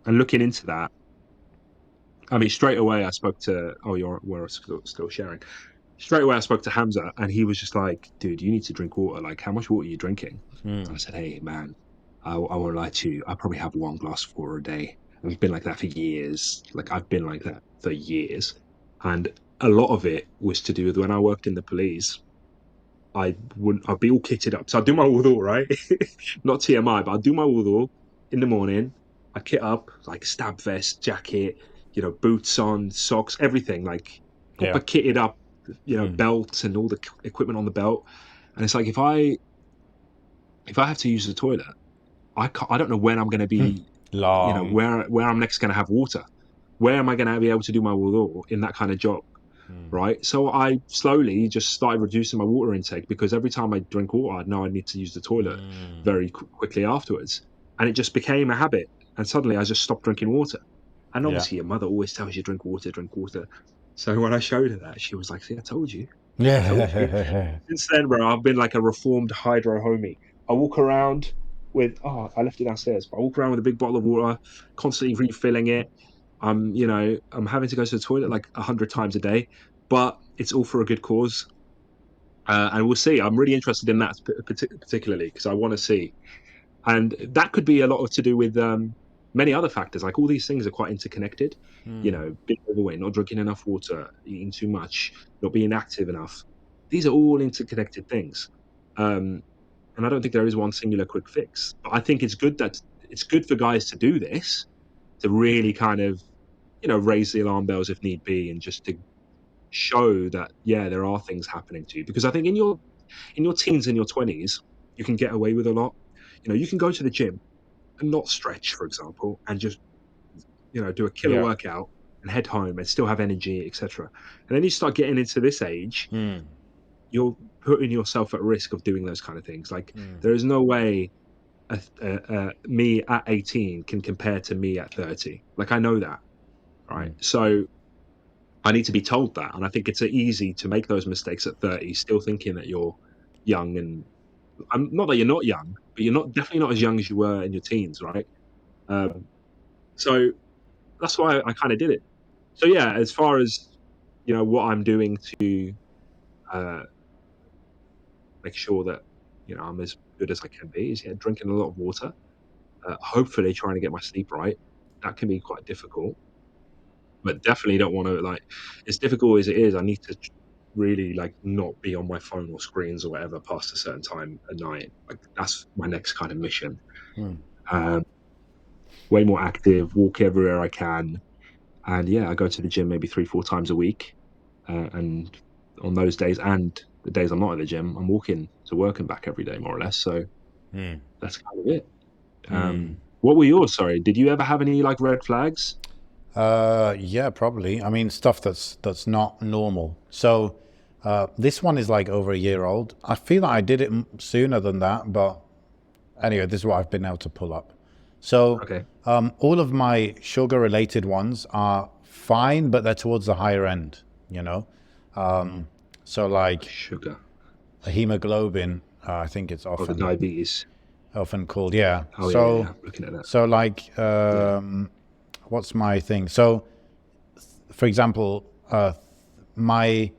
and looking into that, I mean, straight away I spoke to. Oh, we're still sharing. Straight away I spoke to Hamza, and he was just like, "Dude, you need to drink water. Like, how much water are you drinking?" And I said, "Hey, man, I won't lie to you. I probably have one glass of water a day. And I've been like that for years. Like, I've been like that for years, and a lot of it was to do with when I worked in the police. I'd be all kitted up. So I'd do my wudu, right? Not TMI, but I'd do my wudu in the morning. I kit up, like stab vest, jacket, boots on, socks, everything, like Yeah. proper kitted up, belts and all the equipment on the belt. And it's like if I have to use the toilet, I don't know when I'm going to be, Long. where I'm next going to have water. Where am I going to be able to do my wudu in that kind of job? Right. So I slowly just started reducing my water intake because every time I drink water, I know I need to use the toilet very quickly afterwards. And it just became a habit. And suddenly I just stopped drinking water. And Yeah. obviously, your mother always tells you drink water, drink water. So when I showed her that, she was like, "See, I told you. I told you." Yeah. Since then, bro, I've been like a reformed hydro homie. I walk around I left it downstairs, but I walk around with a big bottle of water, constantly refilling it. I'm having to go to the toilet like 100 times a day, but it's all for a good cause. And we'll see. I'm really interested in that particularly because I want to see, and that could be a lot of to do with many other factors. Like all these things are quite interconnected. Being overweight, not drinking enough water, eating too much, not being active enough. These are all interconnected things, um, and I don't think there is one singular quick fix. But I think it's good for guys to do this to really kind of raise the alarm bells if need be, and just to show that yeah, there are things happening to you. Because I think in your teens and your 20s, you can get away with a lot. You can go to the gym and not stretch, for example, and just do a killer Yeah. workout, and head home and still have energy, etc. And then you start getting into this age, Mm. you're putting yourself at risk of doing those kind of things. Like Mm. there is no way me at 18 can compare to me at 30. Like I know that, right? Mm. So I need to be told that, and I think it's easy to make those mistakes at 30, still thinking that you're young. And I'm not that you're not young, but you're not definitely not as young as you were in your teens, right? Um, so that's why I kind of did it. So yeah, as far as what I'm doing to uh, make sure that I'm as good as I can be is drinking a lot of water. Hopefully, trying to get my sleep right. That can be quite difficult, but definitely don't want to like. As difficult as it is, I need to really like not be on my phone or screens or whatever past a certain time at night. Like that's my next kind of mission. Mm. Um, Way more active, walk everywhere I can, and yeah, I go to the gym maybe 3, 4 times a week. And on those days and the days I'm not at the gym, I'm walking to work and back every day, more or less. So Mm. that's kind of it. Mm. What were yours? Sorry, did you ever have any like red flags? Yeah, probably. I mean, stuff that's not normal. So, this one is like over a year old. I feel like I did it sooner than that, but anyway, this is what I've been able to pull up. So, Okay, all of my sugar related ones are fine, but they're towards the higher end, you know? So like sugar. a hemoglobin, I think it's Oh, the often diabetes. called, yeah. Oh yeah, yeah. Looking at that. So like, Yeah, what's my thing? So, for example, my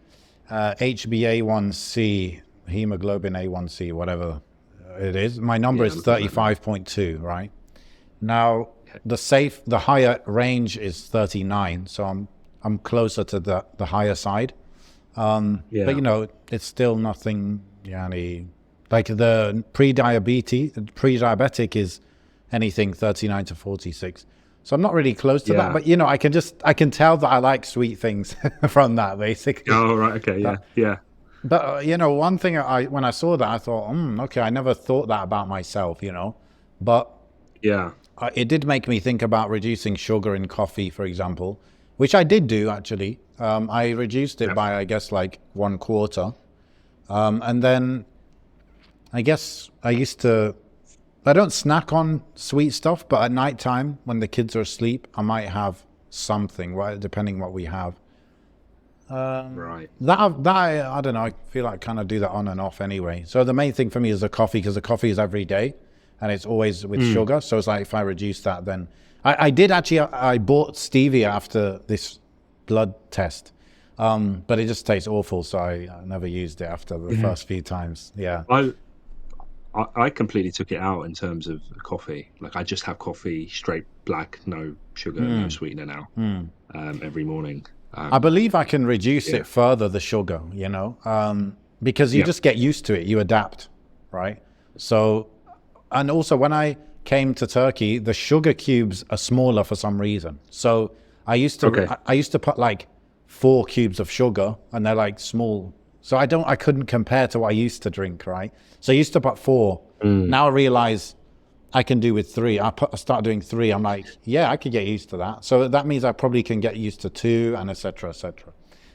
HbA1c, hemoglobin A1c, whatever it is, my number yeah. is I'm looking at that now. 35.2, right? Now, Okay. the higher range is 39, so I'm closer to the higher side. But Yeah, it's still nothing, yani, like the pre-diabetic is anything 39 to 46. So I'm not really close to that, yeah. but I can tell that I like sweet things from that basically. Oh right. Okay. Uh, Yeah, yeah, but one thing when I saw that, I thought, okay, I never thought that about myself, but yeah. it did make me think about reducing sugar in coffee, for example, which I did do actually. I reduced it Yep. by, I guess, like 1/4. And then I guess I don't snack on sweet stuff, but at night time when the kids are asleep, I might have something, right, depending what we have. Right. I don't know. I feel like I kind of do that on and off anyway. So the main thing for me is the coffee because the coffee is every day, and it's always with Mm. sugar. So it's like if I reduce that, then I did actually. I bought stevia after this blood test, but it just tastes awful. So I never used it after the Yeah. first few times. Yeah. I, I completely took it out in terms of coffee. Like I just have coffee straight black, no sugar, no Mm, sweetener now. mm. Every morning. I believe I can reduce Yeah. it further, the sugar, because you Yeah. just get used to it, you adapt, right? So, and also when I came to Turkey, the sugar cubes are smaller for some reason. So Okay. I used to put like 4 cubes of sugar, and they're like small. So I couldn't compare to what I used to drink, right? So I used to put four. Mm. Now I realize I can do with three. I start doing three. I'm like, yeah, I could get used to that. So that means I probably can get used to two, and etc. etc.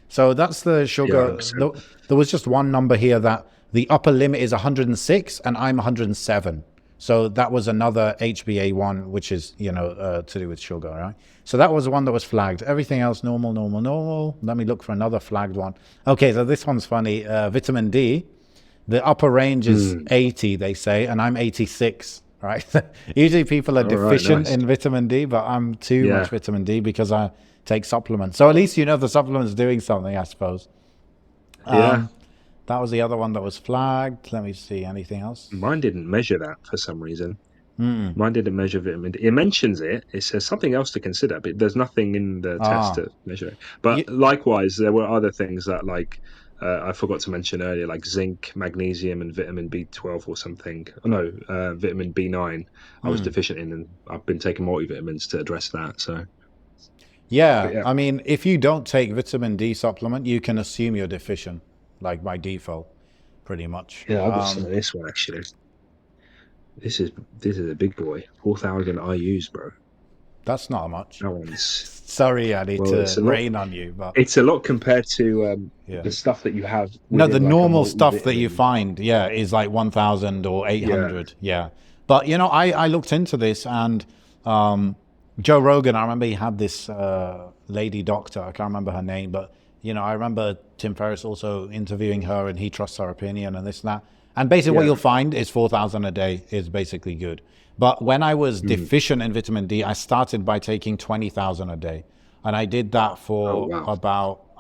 So that's the Yeah. sugar. 100%. There was just one number here that the upper limit is 106, and I'm 107. So that was another HbA1, which is to do with sugar, right? So that was the one that was flagged. Everything else normal, normal, normal. Let me look for another flagged one. Okay, so this one's funny. Vitamin D. The upper range is Mm. 80, they say, and I'm 86, right? Usually people are All right. deficient Nice. in vitamin D, but I'm too much Yeah. vitamin D because I take supplements. So at least the supplement's doing something, I suppose. Yeah. That was the other one that was flagged. Let me see. Anything else? Mine didn't measure that for some reason. Hmm. Mine didn't measure vitamin D. It mentions it. It says something else to consider, but there's nothing in the test Ah, to measure it. But yeah. likewise, there were other things that, like, I forgot to mention earlier, like zinc, magnesium, and vitamin B12 or something. Oh, no, vitamin B9. I was Hmm. deficient in, and I've been taking multivitamins to address that. So, but Yeah. yeah, I mean, if you don't take vitamin D supplement, you can assume you're deficient, like by default, pretty much. yeah, I've got some of this one actually. This is a big boy. 4,000 IU's, bro. That's not much. That one's Sorry, I need well, to rain on you, but it's a lot compared to yeah. the stuff that you have No, the within like a normal stuff that you multivitamin. find, yeah, is like 1,000 or Yeah, 800. Yeah. But, I looked into this and um, Joe Rogan, I remember he had this lady doctor. I can't remember her name, but, I remember Tim Ferriss also interviewing her and he trusts her opinion and this and that. And basically what yeah. you'll find is 4,000 a day is basically good. But when I was Mm. deficient in vitamin D, I started by taking 20,000 a day. And Oh wow. I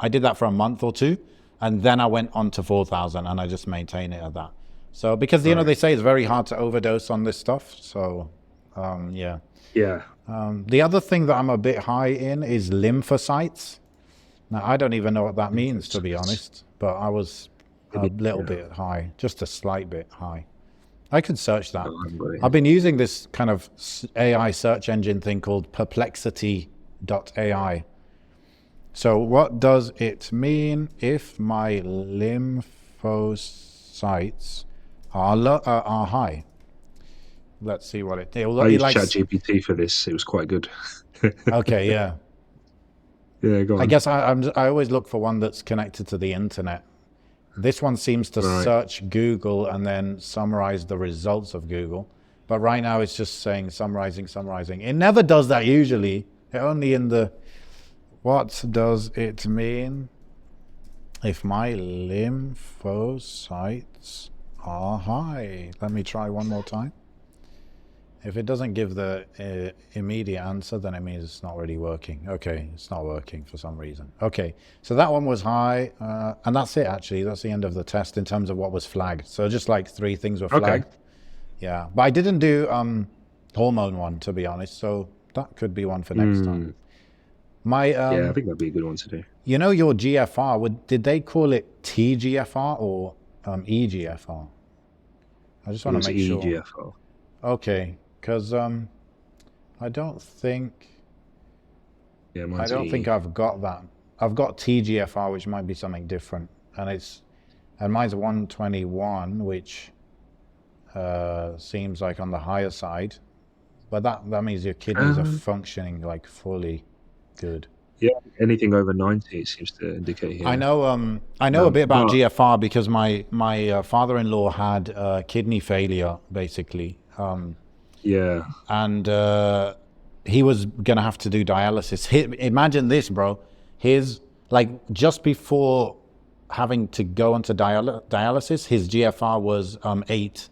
did that for a month or two. And then I went on to 4,000 and I just maintain it at that. So, because, Right. they say it's very hard to overdose on this stuff. So, yeah. Yeah. The other thing that I'm a bit high in is lymphocytes. Now, I don't even know what that means, to be Lymphocytes. honest, but I was a Maybe. little Yeah. bit high, just a slight bit high. I could search No, that. I haven't got it I've here. been using this kind of AI search engine thing called perplexity.ai. So what does it mean if my lymphocytes are high? Let's see what I it used likes. ChatGPT for this. It was quite good. Okay, yeah. Yeah, go I on. guess I always look for one that's connected to the internet. This one seems to Right. search Google and then summarize the results of Google. But right now it's just saying summarizing, summarizing. It never does that usually. Only in the what does it mean if my lymphocytes are high? Let me try one more time. If it doesn't give the immediate answer, then it means it's not really working. Okay, it's not working for some reason. Okay, so that one was high, and that's it actually. That's the end of the test in terms of what was flagged. So just like 3 things were Okay. flagged. Yeah, but I didn't do hormone one, to be honest. So that could be one for next time. Mm. My Yeah, I think that'd be a good one to do. your GFR, did they call it TGFR or EGFR? I just It want to was make sure. EGFR. Okay, because I don't think Yeah, mine's E. I've got that. I've got TGFR, which might be something different, and mine's 121, which seems like on the higher side. But that means your kidneys are Um, functioning like fully good. yeah, anything over 90 it seems to indicate here. I know a bit about But GFR because my father-in-law had kidney failure basically, yeah, and he was gonna have to do dialysis. Imagine this, bro. His like just before having to go onto dialysis, his GFR was 8.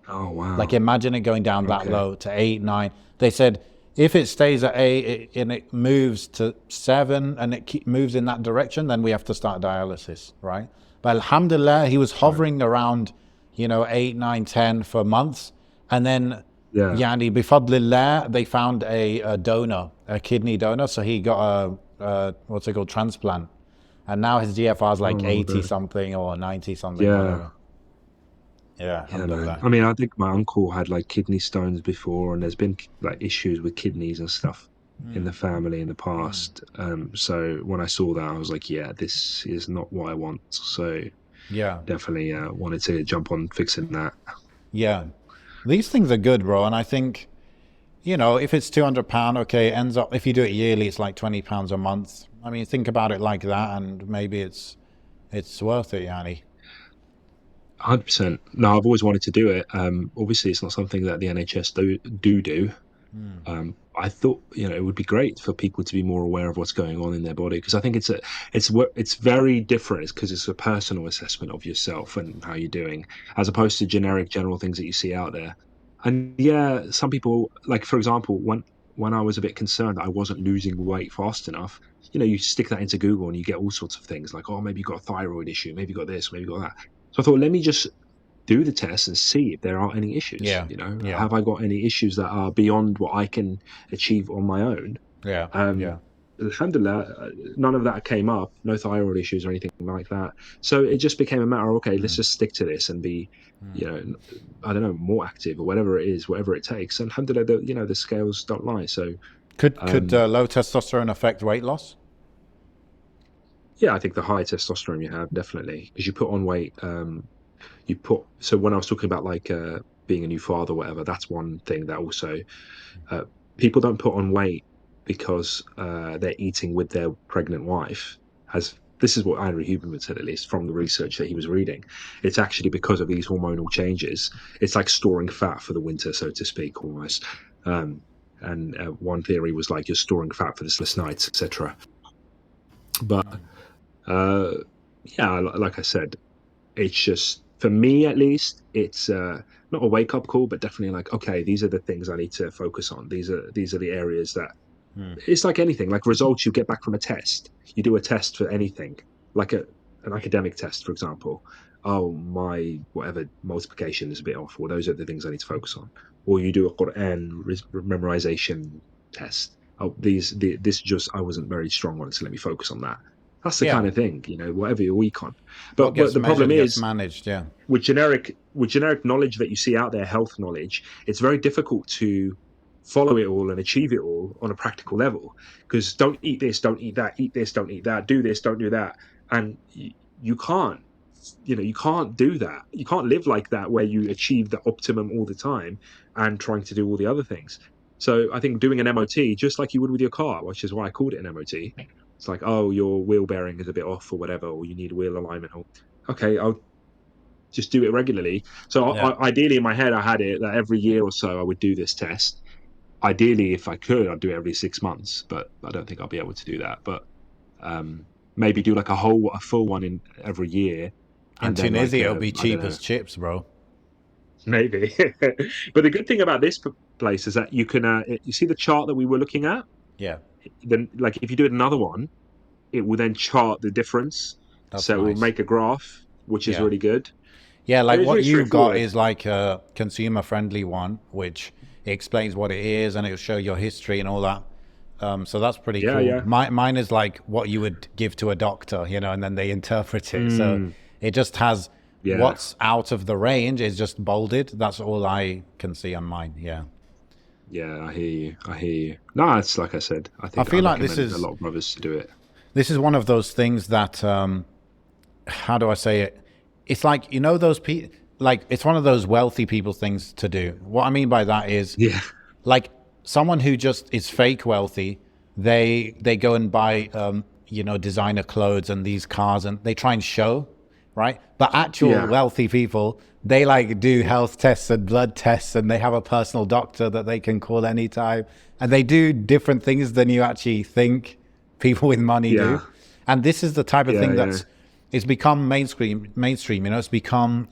oh Like wow. imagine it going down that Okay. low to 8, 9. They said if it stays at 8 and it moves to 7 and it moves in that direction, then we have to start dialysis, right? But alhamdulillah, he was Right. hovering around, 8, 9, 10 for months. And then, Yeah. yani, bifadlillah, they found a donor, a kidney donor. So he got what's it called, transplant. And now his GFR is like Oh, well 80 done. something or 90 something, Yeah. whatever. Yeah, Yeah, man. alhamdulillah. I mean, I think my uncle had like kidney stones before, and there's been like issues with kidneys and stuff in the family in the past. So when I saw that, I was like, yeah, this is not what I want. So Yeah. definitely wanted to jump on fixing that. Yeah. These things are good, bro. And I think, if it's £200, okay, it ends up, if you do it yearly, it's like £20 a month. I mean, think about it like that, and maybe it's worth it, Yani. 100%. No, I've always wanted to do it. Obviously, it's not something that the NHS do. I thought, it would be great for people to be more aware of what's going on in their body because I think it's very different because it's a personal assessment of yourself and how you're doing, as opposed to generic general things that you see out there. And yeah, some people, like for example, when I was a bit concerned that I wasn't losing weight fast enough, you stick that into Google and you get all sorts of things like, oh, maybe you got a thyroid issue, maybe you got this, maybe you got that. So I thought, let me just do the test and see if there are any issues. Yeah. Yeah. Have I got any issues that are beyond what I can achieve on my own? Yeah. Um, Yeah. Alhamdulillah, none of that came up, no thyroid issues or anything like that. So it just became a matter of, okay, let's just stick to this and be, you know, I don't know, more active or whatever it is, whatever it takes. And alhamdulillah, the scales don't lie. So, Could um, low testosterone affect weight loss? yeah, I think the higher testosterone you have, definitely, because you put on weight, so when I was talking about like being a new father or whatever, that's one thing that also uh, people don't put on weight because they're eating with their pregnant wife. As this is what Andrew Huberman said, at least from the research that he was reading. It's actually because of these hormonal changes. It's like storing fat for the winter, so to speak, almost. Um, and one theory was like you're storing fat for the sleepless nights, etc. But uh, yeah, like I said, it's just for me at least, it's not a wake up call, but definitely like, okay, these are the things I need to focus on. These are the areas that it's like anything, like results you get back from a test. You do a test for anything, like an academic test, for example. Oh, my whatever multiplication is a bit off, or those are the things I need to focus on. Or you do a Quran memorization test. Oh, this just I wasn't very strong on it, so let me focus on that. That's the Yeah. kind of thing, whatever you're weak on. What But gets the problem measured gets is managed. Yeah. with generic knowledge that you see out there, health knowledge, it's very difficult to follow it all and achieve it all on a practical level. Because don't eat this, don't eat that, eat this, don't eat that, do this, don't do that, and you can't. You can't do that. You can't live like that where you achieve the optimum all the time and trying to do all the other things. So I think doing an MOT, just like you would with your car, which is why I called it an MOT. It's like, oh, your wheel bearing is a bit off or whatever, or you need wheel alignment. Or okay, I'll just do it regularly. So Yeah. ideally, in my head, I had it that every year or so I would do this test. Ideally, if I could, I'd do it every 6 months, but I don't think I'll be able to do that. But maybe do like a full one in every year, In and then like Tunisia, it'll be I don't cheap know, as chips, bro. maybe. But the good thing about this place is that you can you see the chart that we were looking at. Yeah. Then, like if you do another one, it will then chart the difference. That's So it will nice. make a graph, which is Yeah. really good. Yeah, And like it's what really you've got straightforward. is like a consumer friendly one, which explains what it is and it'll show your history and all that. So that's pretty Yeah, cool. yeah. Mine is like what you would give to a doctor, and then they interpret it. So Mm, it just has yeah. what's out of the range is just bolded. That's all I can see on mine. Yeah. Yeah, I hear you. I hear you. No, it's like I said. I I think I feel like this recommend a is lot of brothers to do it. this is one of those things that how do I say it? It's like those people. Like it's one of those wealthy people things to do. What I mean by that is Yeah, like someone who just is fake wealthy. They go and buy designer clothes and these cars and they try and show, right? But actual yeah, wealthy people, they like do health tests and blood tests and they have a personal doctor that they can call anytime and they do different things than you actually think people with money do. yeah, And this is the type of yeah, thing yeah, that's it's become mainstream. It's become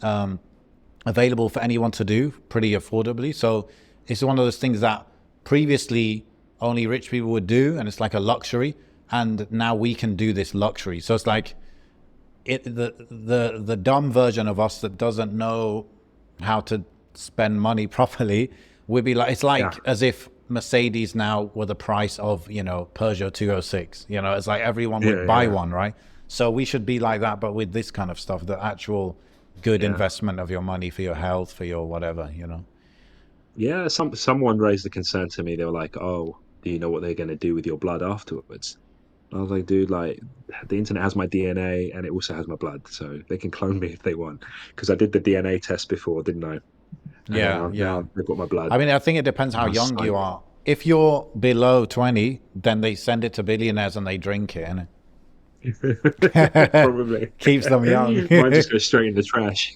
available for anyone to do pretty affordably. So it's one of those things that previously only rich people would do, and it's like a luxury. And now we can do this luxury. So it's like the dumb version of us that doesn't know how to spend money properly would be like it's yeah, like as if Mercedes now were the price of Peugeot 206. It's like everyone yeah, would buy yeah, one, right? So we should be like that, but with this kind of stuff, the actual good yeah. investment of your money for your health, for your whatever. Yeah, someone raised the concern to me. They were like, "Oh, do you know what they're going to do with your blood afterwards?" I was like, "Dude, like the internet has my DNA and it also has my blood, so they can clone me if they want." Because I did the DNA test before, didn't I? And then Yeah, yeah. now they've got my blood. I mean, I think it depends And how I was young like, you are. If you're below 20, then they send it to billionaires and they drink it, and it probably. keeps them young. Mine just goes straight in the trash.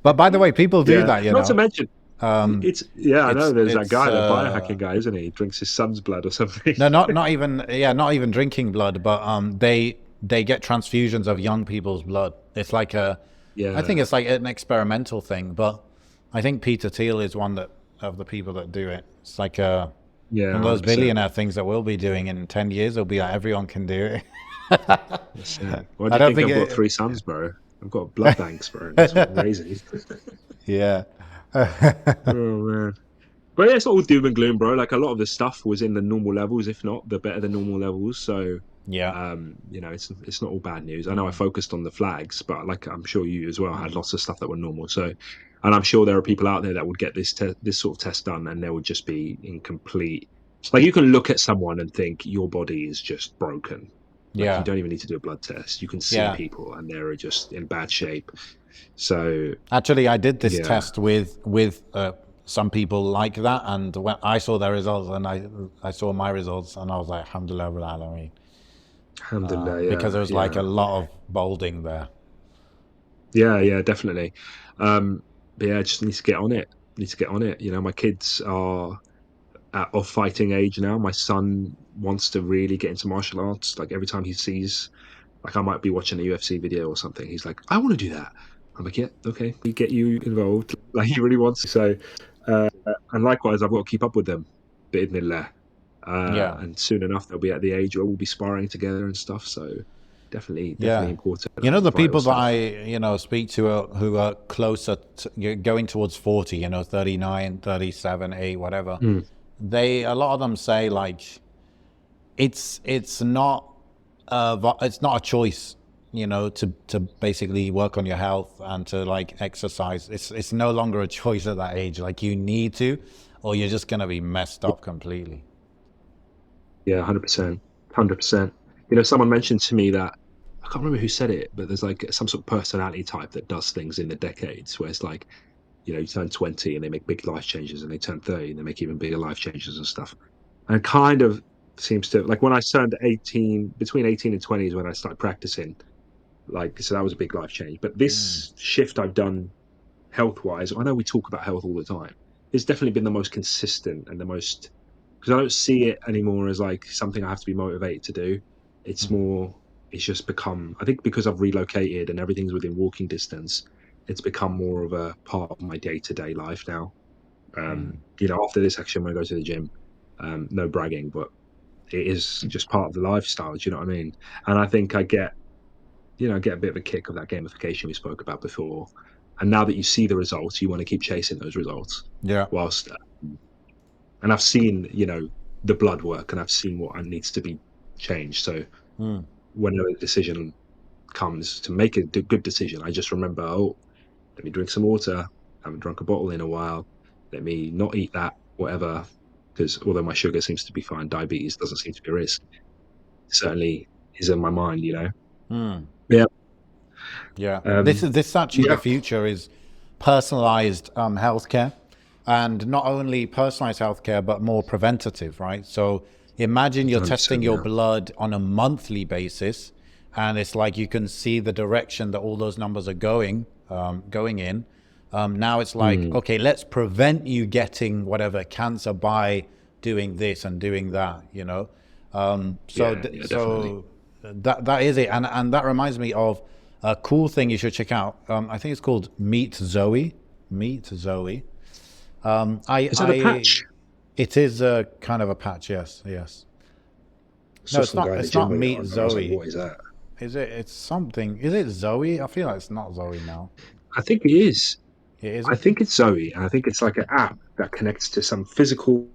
But by the way, people do Yeah. that. Not to mention, Um, I know there's that it's guy, the biohacking guy, isn't he? He drinks his son's blood or something. no, not even drinking blood, but they get transfusions of young people's blood. It's like I think Yeah. it's like an experimental thing, but I think Peter Thiel is one that of the people that do it. It's like Yeah, one of those 100%. billionaire things that we'll be doing in 10 years. It'll be like everyone can do it. That's it. Why do I you don't think think I've got it. three sons, bro? I've got blood banks, bro. That's what I'm raising. Yeah. Oh man. But yeah, it's all doom and gloom, bro. Like a lot of the stuff was in the normal levels, if not the better than normal levels. So Yeah. it's not all bad news. I know I focused on the flags, but like I'm sure you as well had lots of stuff that were normal. So, and I'm sure there are people out there that would get this sort of test done, and they would just be in complete. Like you can look at someone and think your body is just broken. Like you Yeah. don't even need to do a blood test. You can see Yeah. people, and they're just in bad shape. So Actually, I did this yeah, test with some people like that, and when I saw their results, and I saw my results, and I was like, alhamdulillah rabbil alameen. Alhamdulillah. Because Yeah, there was like yeah, a lot of bolding there. yeah, yeah, definitely. But yeah, I just need to get on it. Need to get on it. You know, my kids are of fighting age now. My son wants to really get into martial arts. Like every time he sees, like I might be watching a UFC video or something, he's like, "I want to do that." I'm like, "Yeah, okay, we get you involved." Like he really wants to. So, and likewise, I've got to keep up with them, bi'idhnillah. Yeah, And soon enough, they'll be at the age where we'll be sparring together and stuff. So, definitely, definitely yeah. important You know, and the vital people that stuff. speak to who are closer to going towards 40, 39, 37, 8, whatever. Mm, A lot of them say like it's not it's not a choice, to basically work on your health and to like exercise. It's no longer a choice at that age. Like you need to, or you're just gonna be messed up completely. yeah, 100%, 100%. You know, someone mentioned to me that I can't remember who said it, but there's like some sort of personality type that does things in the decades, where it's like, you know, you turn 20 and they make big life changes, and they turn 30 and they make even bigger life changes and stuff. And kind of seems to like when I turned 18, between 18 and 20 is when I started practicing. Like, so that was a big life change. But Mm, this shift I've done health wise, I know we talk about health all the time. It's definitely been the most consistent and the most, because I don't see it anymore as like something I have to be motivated to do. It's mm, more, it's just become, I think because I've relocated and everything's within walking distance, it's become more of a part of my day to day life now. mm. You know, after this, actually, I'm going to go to the gym. No bragging, but it is just part of the lifestyle. Do you know what I mean? And I think I get, you know, get a bit of a kick of that gamification we spoke about before. And now that you see the results, you want to keep chasing those results. Yeah. Whilst, and I've seen, you know, the blood work, and I've seen what needs to be changed. So Mm, whenever the decision comes to make a good decision, I just remember, oh, let me drink some water. I haven't drunk a bottle in a while. Let me not eat that, whatever. Because although my sugar seems to be fine, diabetes doesn't seem to be a risk. Certainly is in my mind, you know. mm. Yeah. Yeah, Um, this is actually the yeah. future is personalized healthcare, and not only personalized healthcare but more preventative, right? So imagine you're testing 100%. your Yeah. blood on a monthly basis, and it's like you can see the direction that all those numbers are going in. Now it's like, Mm. okay, let's prevent you getting whatever cancer by doing this and doing that, Yeah. Yeah. Definitely. that is it, and that reminds me of a cool thing you should check out. I think it's called Meet Zoe. Meet Zoe. Is that a I patch? It is a kind of a patch. Yes, yes. I No, saw it's some not. guy in the It's gym not with it Meet on, and I was like, Zoe. "What is that?" Is it? It's something. Is it Zoe? I feel like it's not Zoe now. I think it is. It is I it? think it's Zoe, and I think it's like an app that connects to some physical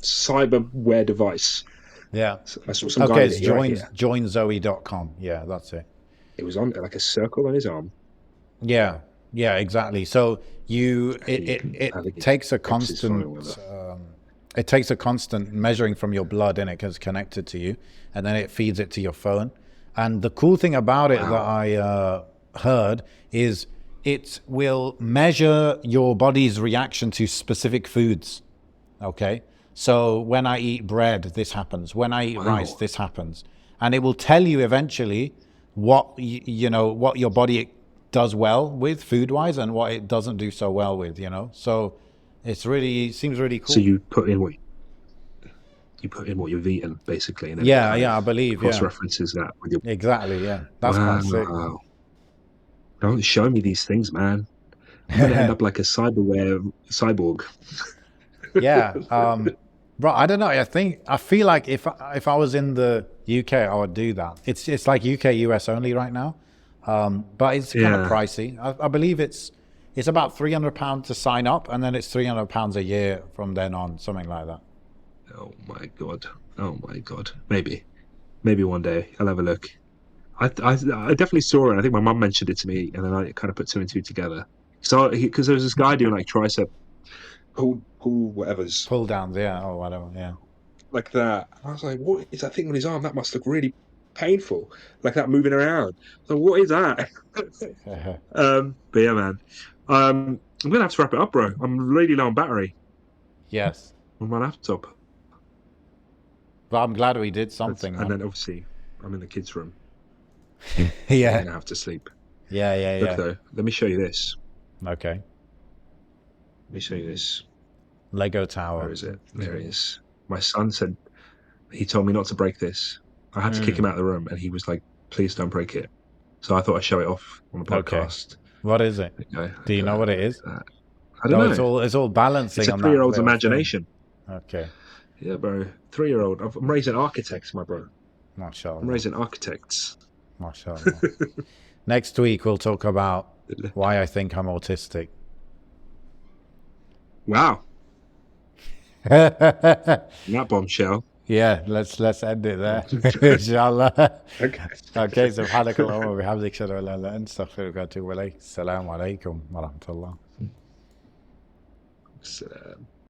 cyberware device. Yeah. So I saw some guy Okay, with it's it right here. joinzoe.com. Yeah, that's it. It was on like a circle on his arm. Yeah, yeah, exactly. So I think it he takes a taps his phone with constant it. measuring from your blood in it because it's connected to you, and then it feeds it to your phone. And the cool thing about it that Wow. I heard is it will measure your body's reaction to specific foods. Okay. So when I eat bread, this happens. When I eat rice, Wow. this happens. And it will tell you eventually what your body does well with food wise and what it doesn't do so well with. So seems really So cool. you put in what you've eaten basically, and then it Yeah, kind of yeah, I believe. cross Yeah, references that with your. exactly. Yeah, that's quite sick. Wow. Don't show me these things, man. I'm gonna end up like a cyberware cyborg. Yeah. Bro, I don't know. I feel like if I was in the UK, I would do that. It's like UK US only right now, but it's kind of Yeah. pricey. I believe it's about £300 to sign up, and then it's £300 a year from then on, something like that. Oh my god. Oh my god. Maybe one day I'll have a look. I definitely saw it. I think my mum mentioned it to me, and then I kind of put two and two together. So because there was this guy doing like tricep pull whatever's Pull downs, yeah, or whatever, yeah. like that. I was like, what is that thing on his arm? That must look really painful. Like that moving around. So what is that? But yeah, man. I'm gonna have to wrap it up, bro. I'm really low on battery Yes. on my laptop. But I'm glad we did something, And man. then obviously I'm in the kids' room. They're Yeah. gonna have to sleep. Yeah, yeah, Look yeah. though, let me show you this. Okay. Let me show you this. Lego Where tower. is it? There it is. My son said he told me not to break this. I had to kick him out of the room, and he was like, "Please don't break it." So I thought I'd show it off on the Okay. podcast. What is it? Okay, Do you know what it is? I don't No, know. it's all It's balancing a on that three-year-old's little thing. imagination. Okay. Yeah, bro. 3-year-old. I'm raising architects, my bro. I'm MashaAllah. raising architects. MashaAllah. Next week we'll talk about why I think I'm autistic. Wow. Yeah, That bombshell. let's end it there. Inshallah. Okay. Okay, سبحانك اللهم وبحمدك اشهد ان لا اله الا انت استغفرك واتوب اليك. السلام عليكم ورحمة الله. So,